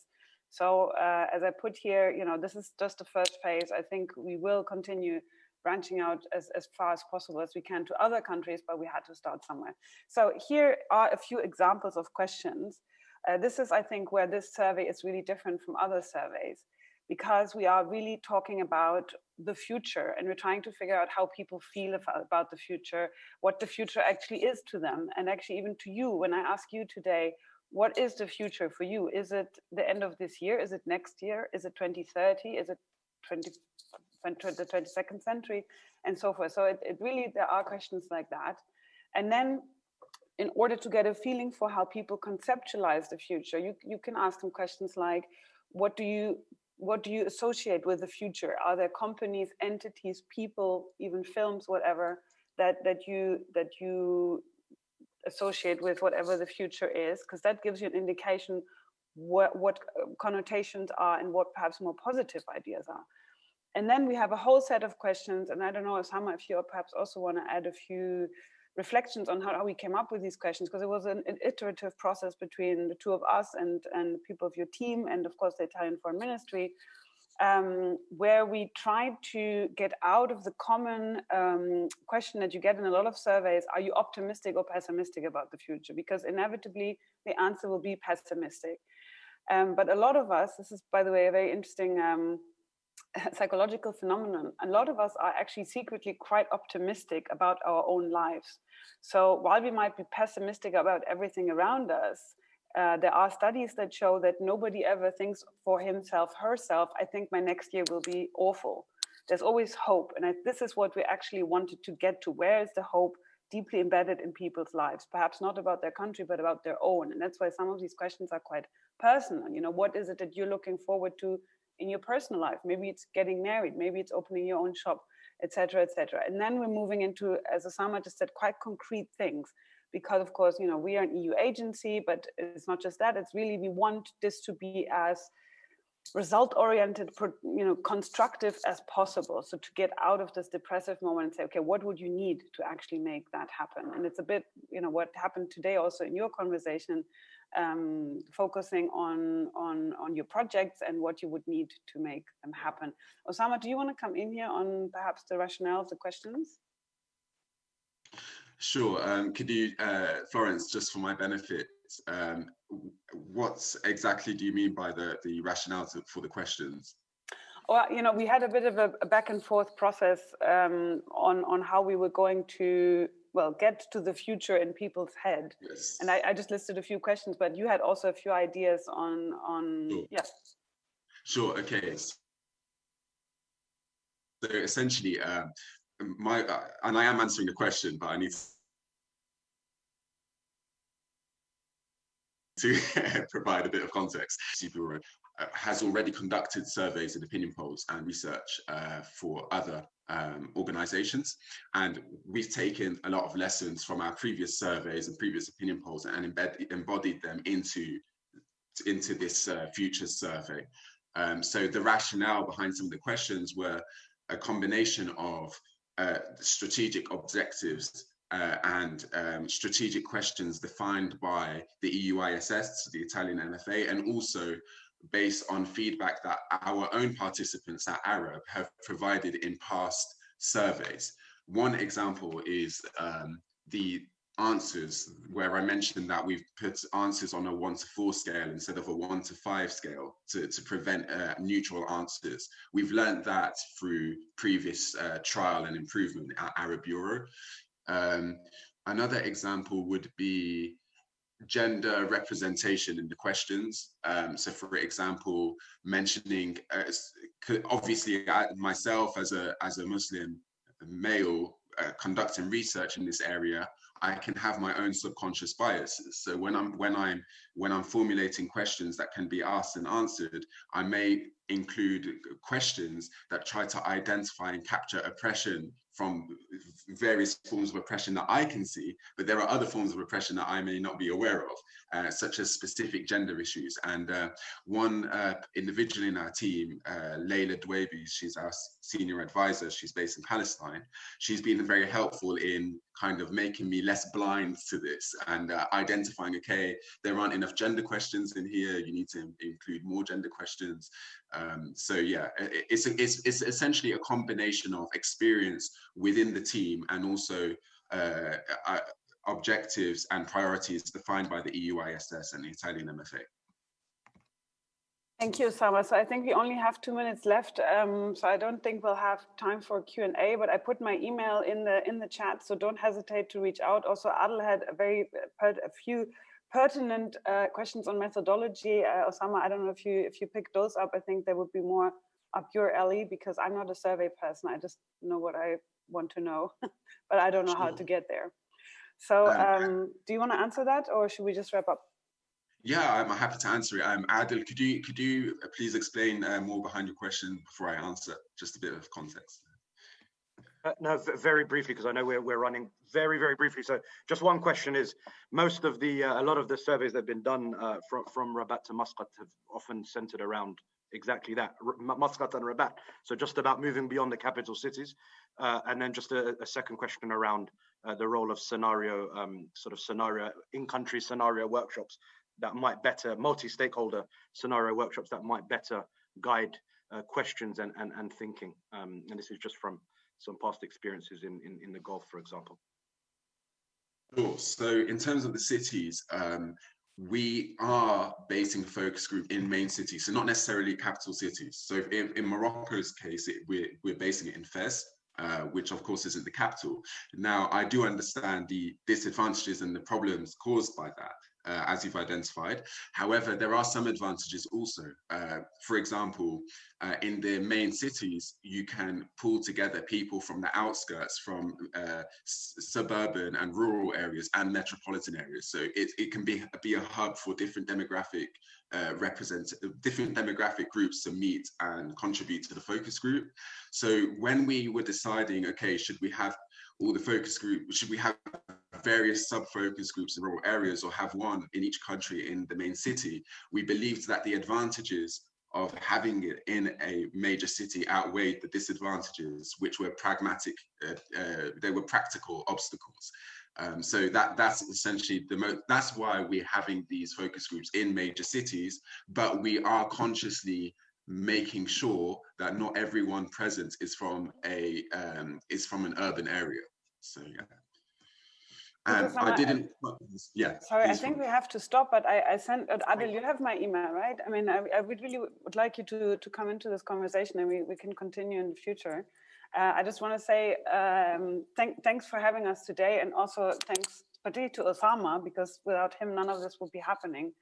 So as I put here, this is just the first phase. I think we will continue branching out as far as possible as we can to other countries, but we had to start somewhere. So here are a few examples of questions. This is, I think, where this survey is really different from other surveys, because we are really talking about the future, and we're trying to figure out how people feel about the future, what the future actually is to them, and actually even to you. When I ask you today, what is the future for you? Is it the end of this year? Is it next year? Is it 2030? Is it the 22nd century? And so forth. So it really, there are questions like that. And then in order to get a feeling for how people conceptualize the future, you can ask them questions like, what do you associate with the future? Are there companies, entities, people, even films, whatever, that you associate with whatever the future is? Because that gives you an indication what connotations are and what perhaps more positive ideas are. And then we have a whole set of questions, and I don't know if some of you perhaps also want to add a few reflections on how we came up with these questions, because it was an iterative process between the two of us and the people of your team, and of course the Italian Foreign Ministry, where we tried to get out of the common question that you get in a lot of surveys: are you optimistic or pessimistic about the future? Because inevitably the answer will be pessimistic. But a lot of us, this is by the way a very interesting psychological phenomenon, a lot of us are actually secretly quite optimistic about our own lives. So while we might be pessimistic about everything around us, there are studies that show that nobody ever thinks for himself, herself, I think my next year will be awful. There's always hope. And this is what we actually wanted to get to. Where is the hope deeply embedded in people's lives? Perhaps not about their country, but about their own. And that's why some of these questions are quite personal. What is it that you're looking forward to in your personal life? Maybe it's getting married, maybe it's opening your own shop, etc., etc. And then we're moving into, as Osama just said, quite concrete things, because of course, we are an EU agency, but it's not just that. It's really, we want this to be as result-oriented, constructive as possible. So to get out of this depressive moment and say, okay, what would you need to actually make that happen? And it's a bit, what happened today also in your conversation, focusing on your projects and what you would need to make them happen. Osama, do you want to come in here on perhaps the rationale of the questions? Sure. Could you, Florence, just for my benefit, what exactly do you mean by the rationale for the questions? Well, we had a bit of a back and forth process on how we were going to, get to the future in people's head. Yes. And I just listed a few questions, but you had also a few ideas on Sure. Yeah. Sure, okay. So essentially, and I am answering the question, but I need to provide a bit of context. Bureau has already conducted surveys and opinion polls and research for other organizations, and we've taken a lot of lessons from our previous surveys and previous opinion polls and embodied them into this future survey. So the rationale behind some of the questions were a combination of strategic objectives and strategic questions defined by the EU ISS, the Italian MFA, and also based on feedback that our own participants at Arab have provided in past surveys. One example is the answers, where I mentioned that we've put answers on a 1 to 4 scale instead of a 1 to 5 scale to prevent neutral answers. We've learned that through previous trial and improvement at Arab Bureau. Another example would be gender representation in the questions. So for example, mentioning, obviously myself as a Muslim male conducting research in this area, I can have my own subconscious biases. So when I'm formulating questions that can be asked and answered, I may include questions that try to identify and capture oppression from various forms of oppression that I can see, but there are other forms of oppression that I may not be aware of, such as specific gender issues. And one individual in our team, Layla Dwaybi, she's our senior advisor, she's based in Palestine. She's been very helpful in kind of making me less blind to this and identifying, okay, there aren't enough gender questions in here, you need to include more gender questions. So yeah, it's essentially a combination of experience within the team and also objectives and priorities defined by the EU ISS and the Italian MFA. Thank you, Sama. So I think we only have 2 minutes left, so I don't think we'll have time for Q&A, but I put my email in the chat, so don't hesitate to reach out. Also, Adel had a few pertinent questions on methodology. Osama, I don't know if you picked those up. I think they would be more up your alley because I'm not a survey person. I just know what I want to know, but I don't know how to get there. So do you want to answer that or should we just wrap up? Yeah, I'm happy to answer it. Adel, could you please explain more behind your question before I answer? Just a bit of context. No, very briefly, because I know we're running very briefly. So just one question is, most of a lot of the surveys that have been done from Rabat to Muscat have often centered around exactly that, Muscat and Rabat. So just about moving beyond the capital cities. And then just a second question around the role of scenario in-country scenario workshops that might better, multi-stakeholder scenario workshops that might better guide questions and thinking. And this is just from some past experiences in the Gulf, for example. Sure. So in terms of the cities, we are basing the focus group in main cities, so not necessarily capital cities. So in Morocco's case, we're basing it in Fez, which of course isn't the capital. Now, I do understand the disadvantages and the problems caused by that, as you've identified. However, there are some advantages also. For example, in the main cities, you can pull together people from the outskirts, from suburban and rural areas and metropolitan areas. So it can be a hub for different demographic different demographic groups to meet and contribute to the focus group. So when we were deciding, okay, should we have all the focus group, should we have various sub-focus groups in rural areas or have one in each country in the main city, we believed that the advantages of having it in a major city outweighed the disadvantages, which were pragmatic, they were practical obstacles. So that's essentially that's why we're having these focus groups in major cities, but we are consciously making sure that not everyone present is from an urban area. So yeah. I didn't. Yeah. Sorry, I think we have to stop. But I sent Adel. You have my email, right? I mean, I would really would like you to come into this conversation, and we can continue in the future. I just want to say thanks for having us today, and also thanks particularly to Osama, because without him, none of this would be happening.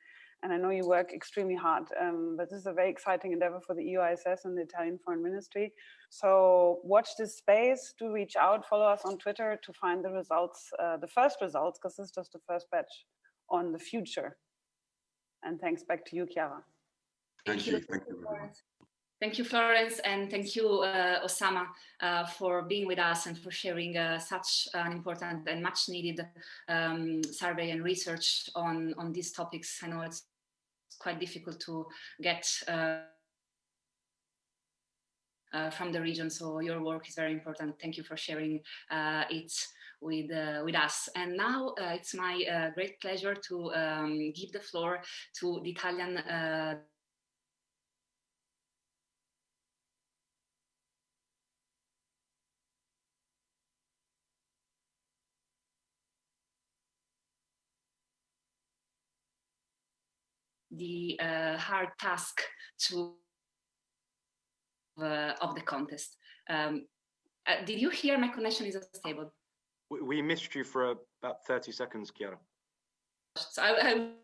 And I know you work extremely hard, but this is a very exciting endeavor for the EU ISS and the Italian Foreign Ministry. So watch this space, do reach out, follow us on Twitter to find the results, the first results, because this is just the first batch on the future. And thanks back to you, Chiara. Thank you. Thank you, everyone. Thank you, Florence, and thank you, Osama, for being with us and for sharing such an important and much needed survey and research on these topics. I know it's quite difficult to get from the region, so your work is very important. Thank you for sharing it with us. And now it's my great pleasure to give the floor to the Italian the hard task of the contest. Did you hear my connection is unstable? We missed you for about 30 seconds, Chiara. So I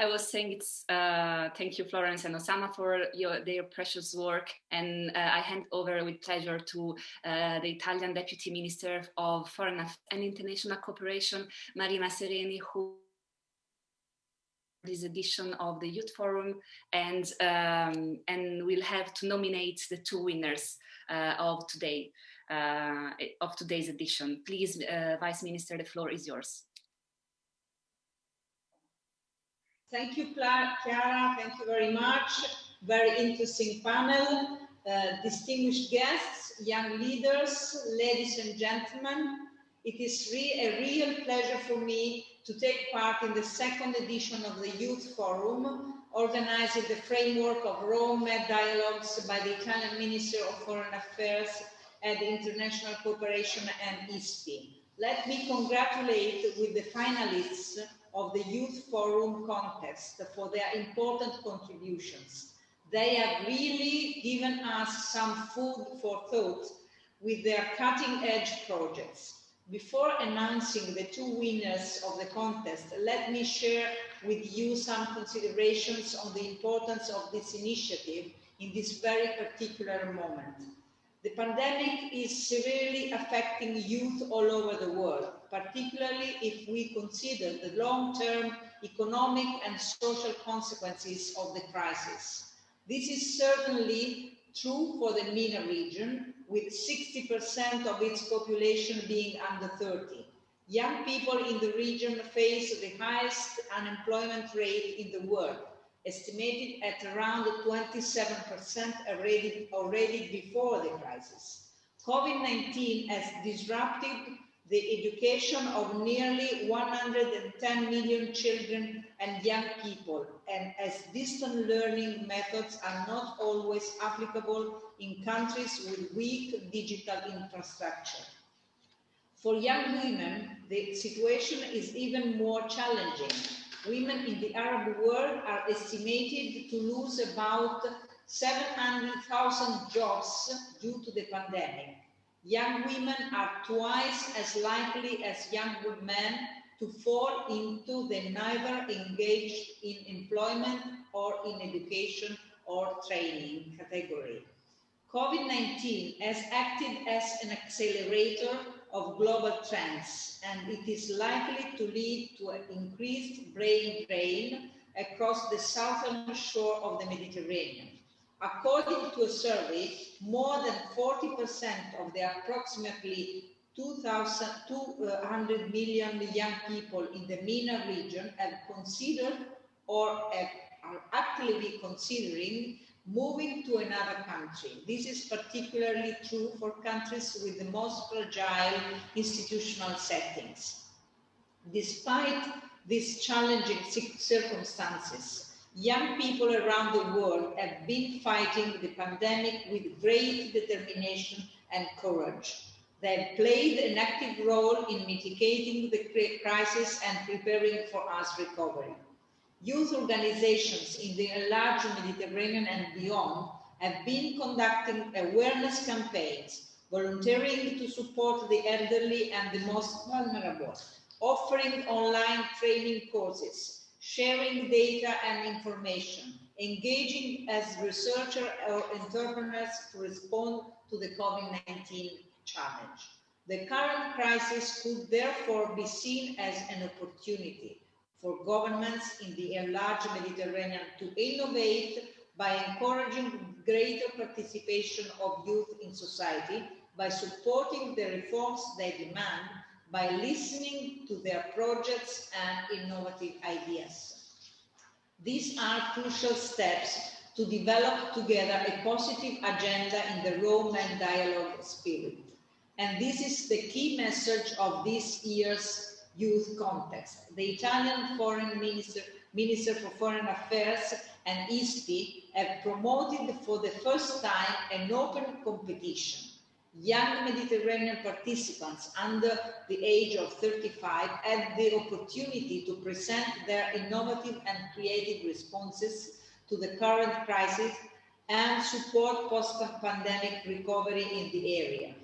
was saying it's thank you, Florence and Osama, for their precious work, and I hand over with pleasure to the Italian Deputy Minister of Foreign Affairs and International Cooperation, Marina Sereni, who this edition of the Youth Forum, and we'll have to nominate the two winners of today's edition. Please, Vice Minister, the floor is yours. Thank you, Chiara. Thank you very much. Very interesting panel. Distinguished guests, young leaders, ladies and gentlemen. It is a real pleasure for me to take part in the second edition of the Youth Forum, organizing the framework of Rome dialogues by the Italian Minister of Foreign Affairs and International Cooperation and ISPI. Let me congratulate with the finalists of the Youth Forum contest for their important contributions. They have really given us some food for thought with their cutting-edge projects. Before announcing the two winners of the contest, let me share with you some considerations on the importance of this initiative in this very particular moment. The pandemic is severely affecting youth all over the world, particularly if we consider the long-term economic and social consequences of the crisis. This is certainly true for the MENA region, with 60% of its population being under 30. Young people in the region face the highest unemployment rate in the world, estimated at around 27% already before the crisis. COVID-19 has disrupted the education of nearly 110 million children and young people, and as distant learning methods are not always applicable in countries with weak digital infrastructure. For young women, the situation is even more challenging. Women in the Arab world are estimated to lose about 700,000 jobs due to the pandemic. Young women are twice as likely as young men to fall into the neither engaged in employment or in education or training category. COVID-19 has acted as an accelerator of global trends, and it is likely to lead to an increased brain drain across the southern shore of the Mediterranean. According to a survey, more than 40% of the approximately 200 million young people in the MENA region have considered or are actively considering moving to another country. This is particularly true for countries with the most fragile institutional settings. Despite these challenging circumstances, young people around the world have been fighting the pandemic with great determination and courage. They have played an active role in mitigating the crisis and preparing for us recovery. Youth organizations in the enlarged Mediterranean and beyond have been conducting awareness campaigns, volunteering to support the elderly and the most vulnerable, offering online training courses, sharing data and information, engaging as researchers or entrepreneurs to respond to the COVID-19 challenge. The current crisis could therefore be seen as an opportunity for governments in the enlarged Mediterranean to innovate by encouraging greater participation of youth in society, by supporting the reforms they demand, by listening to their projects and innovative ideas. These are crucial steps to develop together a positive agenda in the Rome and dialogue spirit. And this is the key message of this year's youth context. The Italian Foreign Minister for Foreign Affairs and ISPI have promoted for the first time an open competition. Young Mediterranean participants under the age of 35 had the opportunity to present their innovative and creative responses to the current crisis and support post-pandemic recovery in the area.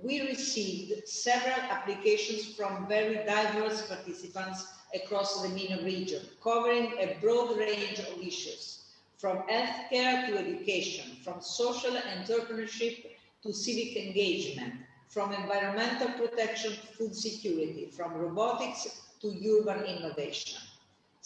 We received several applications from very diverse participants across the MENA region, covering a broad range of issues, from healthcare to education, from social entrepreneurship to civic engagement, from environmental protection to food security, from robotics to urban innovation.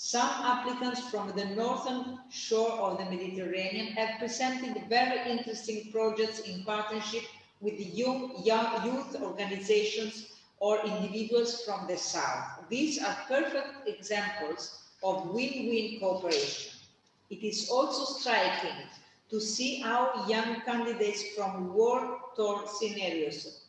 Some applicants from the northern shore of the Mediterranean have presented very interesting projects in partnership with the young youth organizations or individuals from the south. These are perfect examples of win-win cooperation. It is also striking to see how young candidates from war-torn scenarios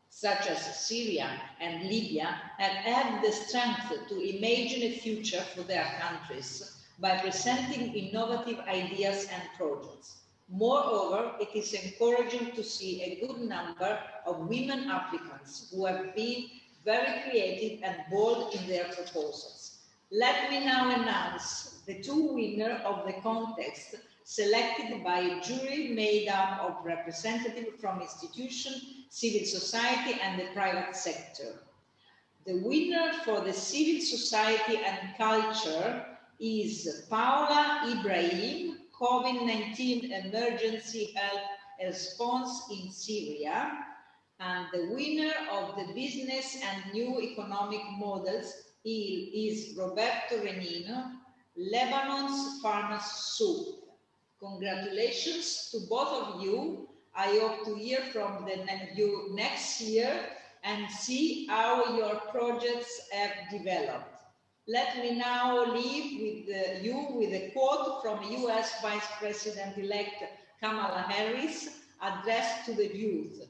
such as Syria and Libya, have had the strength to imagine a future for their countries by presenting innovative ideas and projects. Moreover, it is encouraging to see a good number of women applicants who have been very creative and bold in their proposals. Let me now announce the two winners of the contest selected by a jury made up of representatives from institutions, civil society and the private sector. The winner for the civil society and culture is Paula Ibrahim, COVID-19 emergency health response in Syria, and the winner of the business and new economic models is Roberto Renino, Lebanon's farmers soup. Congratulations to both of you. I hope to hear from you next year and see how your projects have developed. Let me now leave with you with a quote from US Vice President-elect Kamala Harris addressed to the youth.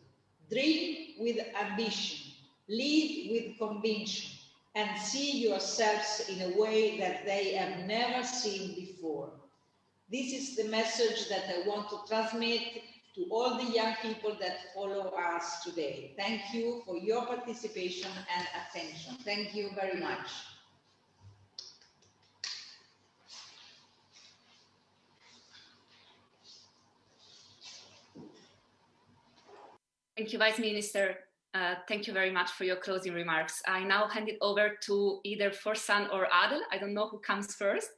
Dream with ambition, lead with conviction, and see yourselves in a way that they have never seen before. This is the message that I want to transmit to all the young people that follow us today. Thank you for your participation and attention. Thank you very much. Thank you, Vice Minister. Thank you very much for your closing remarks. I now hand it over to either Forsan or Adel. I don't know who comes first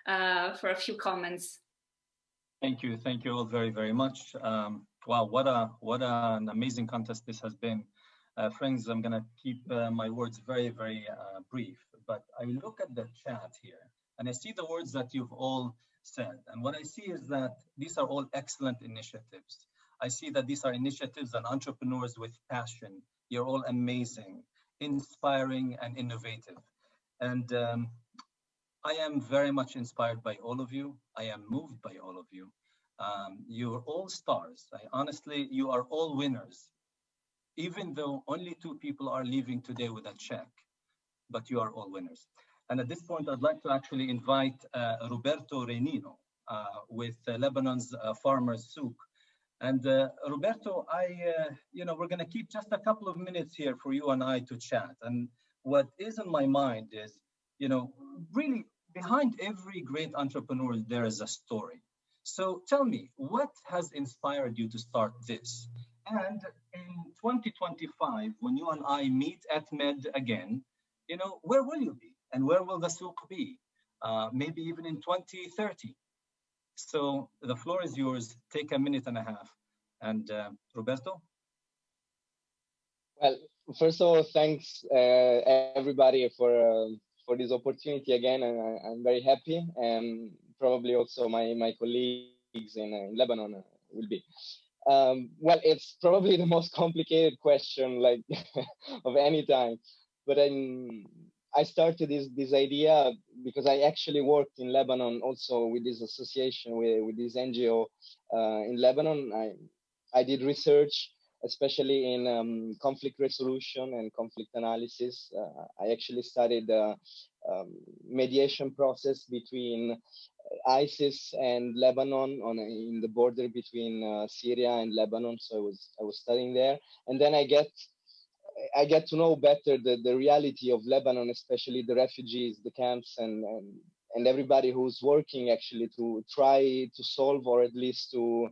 for a few comments. Thank you all very, very much. Wow, what an amazing contest this has been. Friends, I'm gonna keep my words very, very brief, but I look at the chat here and I see the words that you've all said. And what I see is that these are all excellent initiatives. I see that these are initiatives and entrepreneurs with passion. You're all amazing, inspiring and innovative. And I am very much inspired by all of you. I am moved by all of you. You're all stars. Honestly, you are all winners. Even though only 2 people are leaving today with a check, but you are all winners. And at this point, I'd like to actually invite Roberto Renino with Lebanon's Farmers Souk. And Roberto, we're gonna keep just a couple of minutes here for you and I to chat. And what is in my mind is, really behind every great entrepreneur, there is a story. So tell me, what has inspired you to start this? And in 2025, when you and I meet at Med again, where will you be? And where will the souk be? Maybe even in 2030. So the floor is yours. Take a minute and a half. And Roberto? Well, first of all, thanks everybody for this opportunity again. And I'm very happy. And probably also my colleagues in Lebanon will be. Well, it's probably the most complicated question of any time, but I started this idea because I actually worked in Lebanon also with this association, with this NGO in Lebanon. I did research, especially in conflict resolution and conflict analysis. I actually studied the mediation process between ISIS and Lebanon in the border between Syria and Lebanon. So I was studying there, and then I get to know better the reality of Lebanon, especially the refugees, the camps, and everybody who's working actually to try to solve or at least to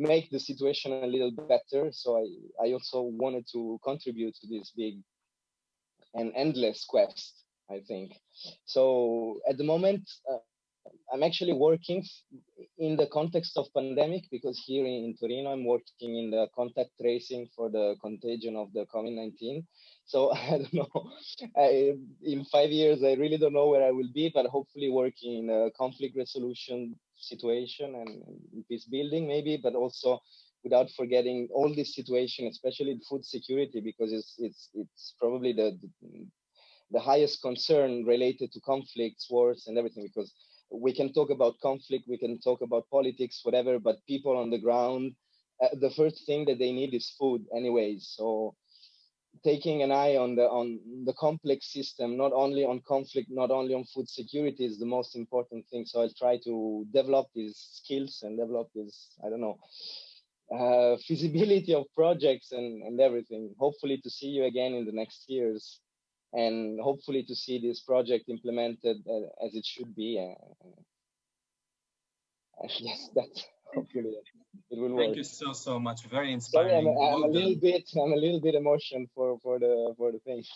make the situation a little better. So I also wanted to contribute to this big and endless quest, I think. So at the moment, I'm actually working in the context of pandemic, because here in Torino, I'm working in the contact tracing for the contagion of the COVID-19. So I don't know, in 5 years, I really don't know where I will be, but hopefully working in a conflict resolution situation and peace building maybe, but also without forgetting all this situation, especially food security, because it's probably the highest concern related to conflicts, wars, and everything, because we can talk about conflict, we can talk about politics, whatever, but people on the ground, the first thing that they need is food anyways. So taking an eye on the complex system, not only on conflict, not only on food security, is the most important thing. So I'll try to develop these skills and develop this, I don't know, feasibility of projects and everything. Hopefully to see you again in the next years, and hopefully to see this project implemented as it should be. Yes, that's hopefully it will work. Thank you so much. Very inspiring. Sorry, I'm a little bit emotional for the things.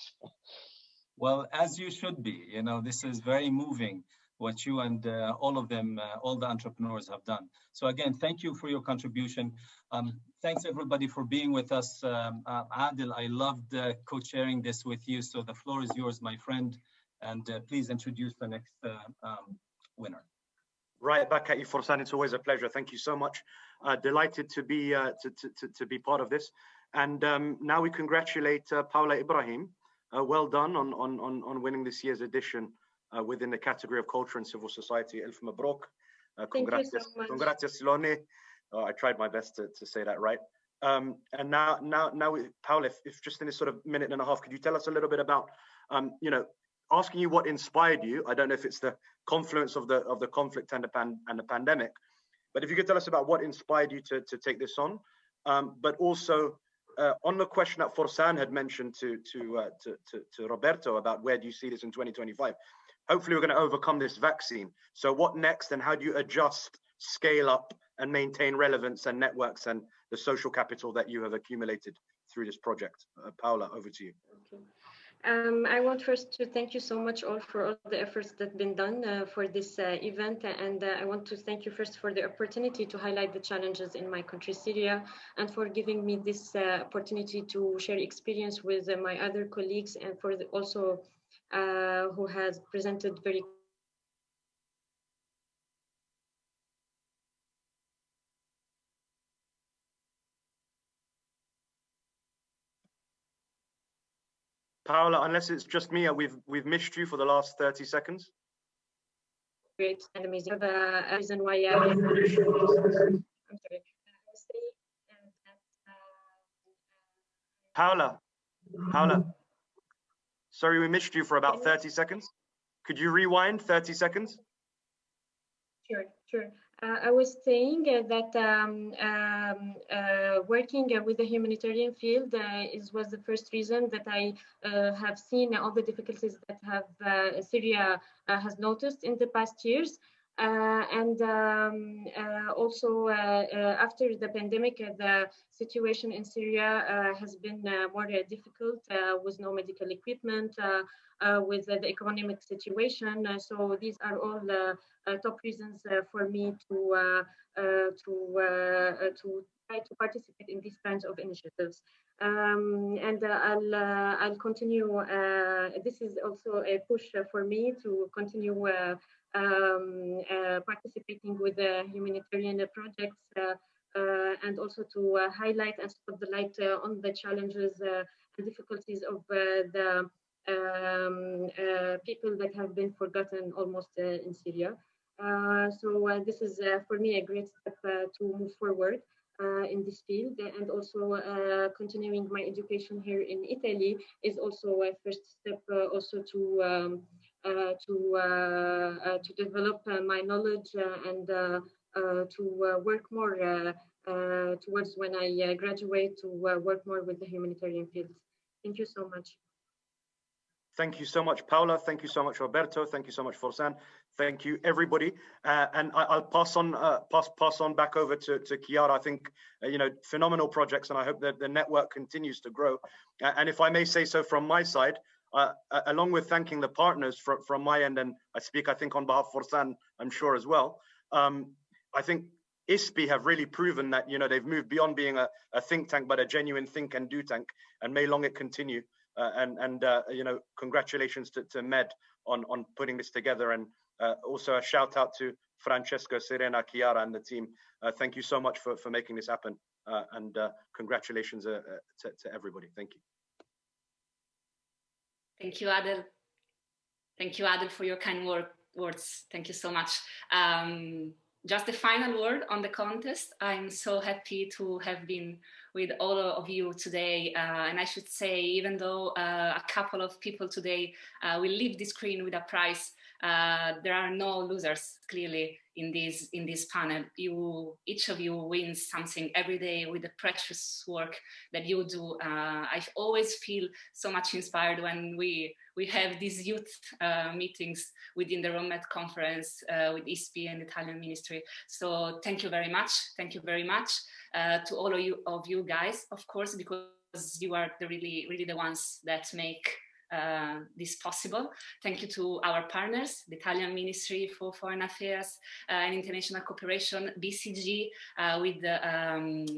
Well, as you should be. You know, this is very moving what you and all of them, all the entrepreneurs have done. So again, thank you for your contribution. Thanks everybody for being with us. Adil, I loved co-chairing this with you. So the floor is yours, my friend. And please introduce the next winner. Right back at you, Forsan. It's always a pleasure. Thank you so much. Delighted to be part of this. And now we congratulate Paula Ibrahim. Well done on winning this year's edition within the category of culture and civil society. Elf Mabrok. Thank you so much. Congratulazioni. I tried my best to say that right. And now, Paula, if just in this sort of minute and a half, could you tell us a little bit about, asking you what inspired you? I don't know if it's the confluence of the conflict and the pandemic, but if you could tell us about what inspired you to take this on, but also on the question that Forsan had mentioned to Roberto about where do you see this in 2025? Hopefully, we're going to overcome this vaccine. So what next, and how do you adjust, scale up, and maintain relevance and networks and the social capital that you have accumulated through this project? Paula, over to you. Okay. I want first to thank you so much all for all the efforts that have been done for this event. And I want to thank you first for the opportunity to highlight the challenges in my country, Syria, and for giving me this opportunity to share experience with my other colleagues, and for also who has presented very Paula, unless it's just me, we've missed you for the last 30 seconds. Great and amazing. A reason why I'm sorry. Paula, sorry, we missed you for about 30 seconds. Could you rewind 30 seconds? Sure. I was saying that working with the humanitarian field was the first reason that I have seen all the difficulties that have Syria has noticed in the past years. Also after the pandemic, the situation in Syria has been more difficult with no medical equipment, with the economic situation. So these are all top reasons for me to try to participate in these kinds of initiatives. I'll continue. This is also a push for me to continue participating with the humanitarian projects and also to highlight and put the light on the challenges and difficulties of the people that have been forgotten almost in Syria. So this is for me a great step to move forward in this field, and also continuing my education here in Italy is also a first step also to develop my knowledge and to work more towards when I graduate, to work more with the humanitarian field. Thank you so much. Thank you so much, Paula. Thank you so much, Roberto. Thank you so much, Forsan. Thank you, everybody. And I'll pass on back over to Chiara. I think phenomenal projects, and I hope that the network continues to grow. And if I may say so from my side, along with thanking the partners from my end, and I speak, I think, on behalf of Forsan, I'm sure as well. I think ISPI have really proven that, you know, they've moved beyond being a think tank, but a genuine think and do tank, and may long it continue. You know, congratulations to Med on putting this together, and also a shout out to Francesco, Serena, Chiara, and the team. Thank you so much for making this happen, and congratulations to everybody. Thank you. Thank you, Adel. Thank you, Adel, for your kind words. Thank you so much. Just a final word on the contest. I'm so happy to have been with all of you today. And I should say, even though a couple of people today will leave the screen with a prize, there are no losers, clearly, in this panel. Each of you wins something every day with the precious work that you do. I always feel so much inspired when we have these youth meetings within the RoMed conference with ISPI and the Italian Ministry. So thank you very much. Thank you very much to all of you guys, of course, because you are really the ones that make this possible. Thank you to our partners, the Italian Ministry for Foreign Affairs and International Cooperation, BCG, with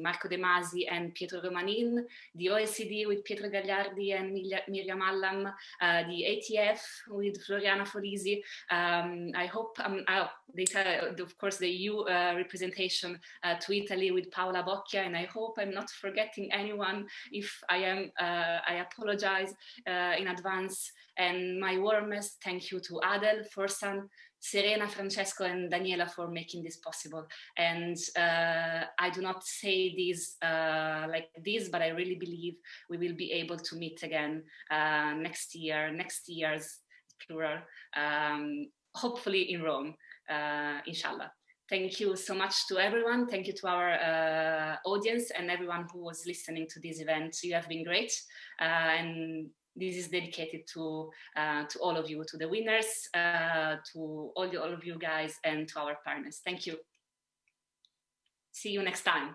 Marco De Masi and Pietro Romanin, the OECD with Pietro Gagliardi and Miriam Allam, the ATF with Floriana Folisi. I hope, of course, the EU representation to Italy with Paola Bocchia, and I hope I'm not forgetting anyone. If I am, I apologize in advance. And my warmest thank you to Adel, Forsan, Serena, Francesco, and Daniela for making this possible. And I do not say this like this, but I really believe we will be able to meet again next year's plural, hopefully in Rome, inshallah. Thank you so much to everyone. Thank you to our audience and everyone who was listening to this event. You have been great. And this is dedicated to all of you, to the winners, to all of you guys, and to our partners. Thank you. See you next time.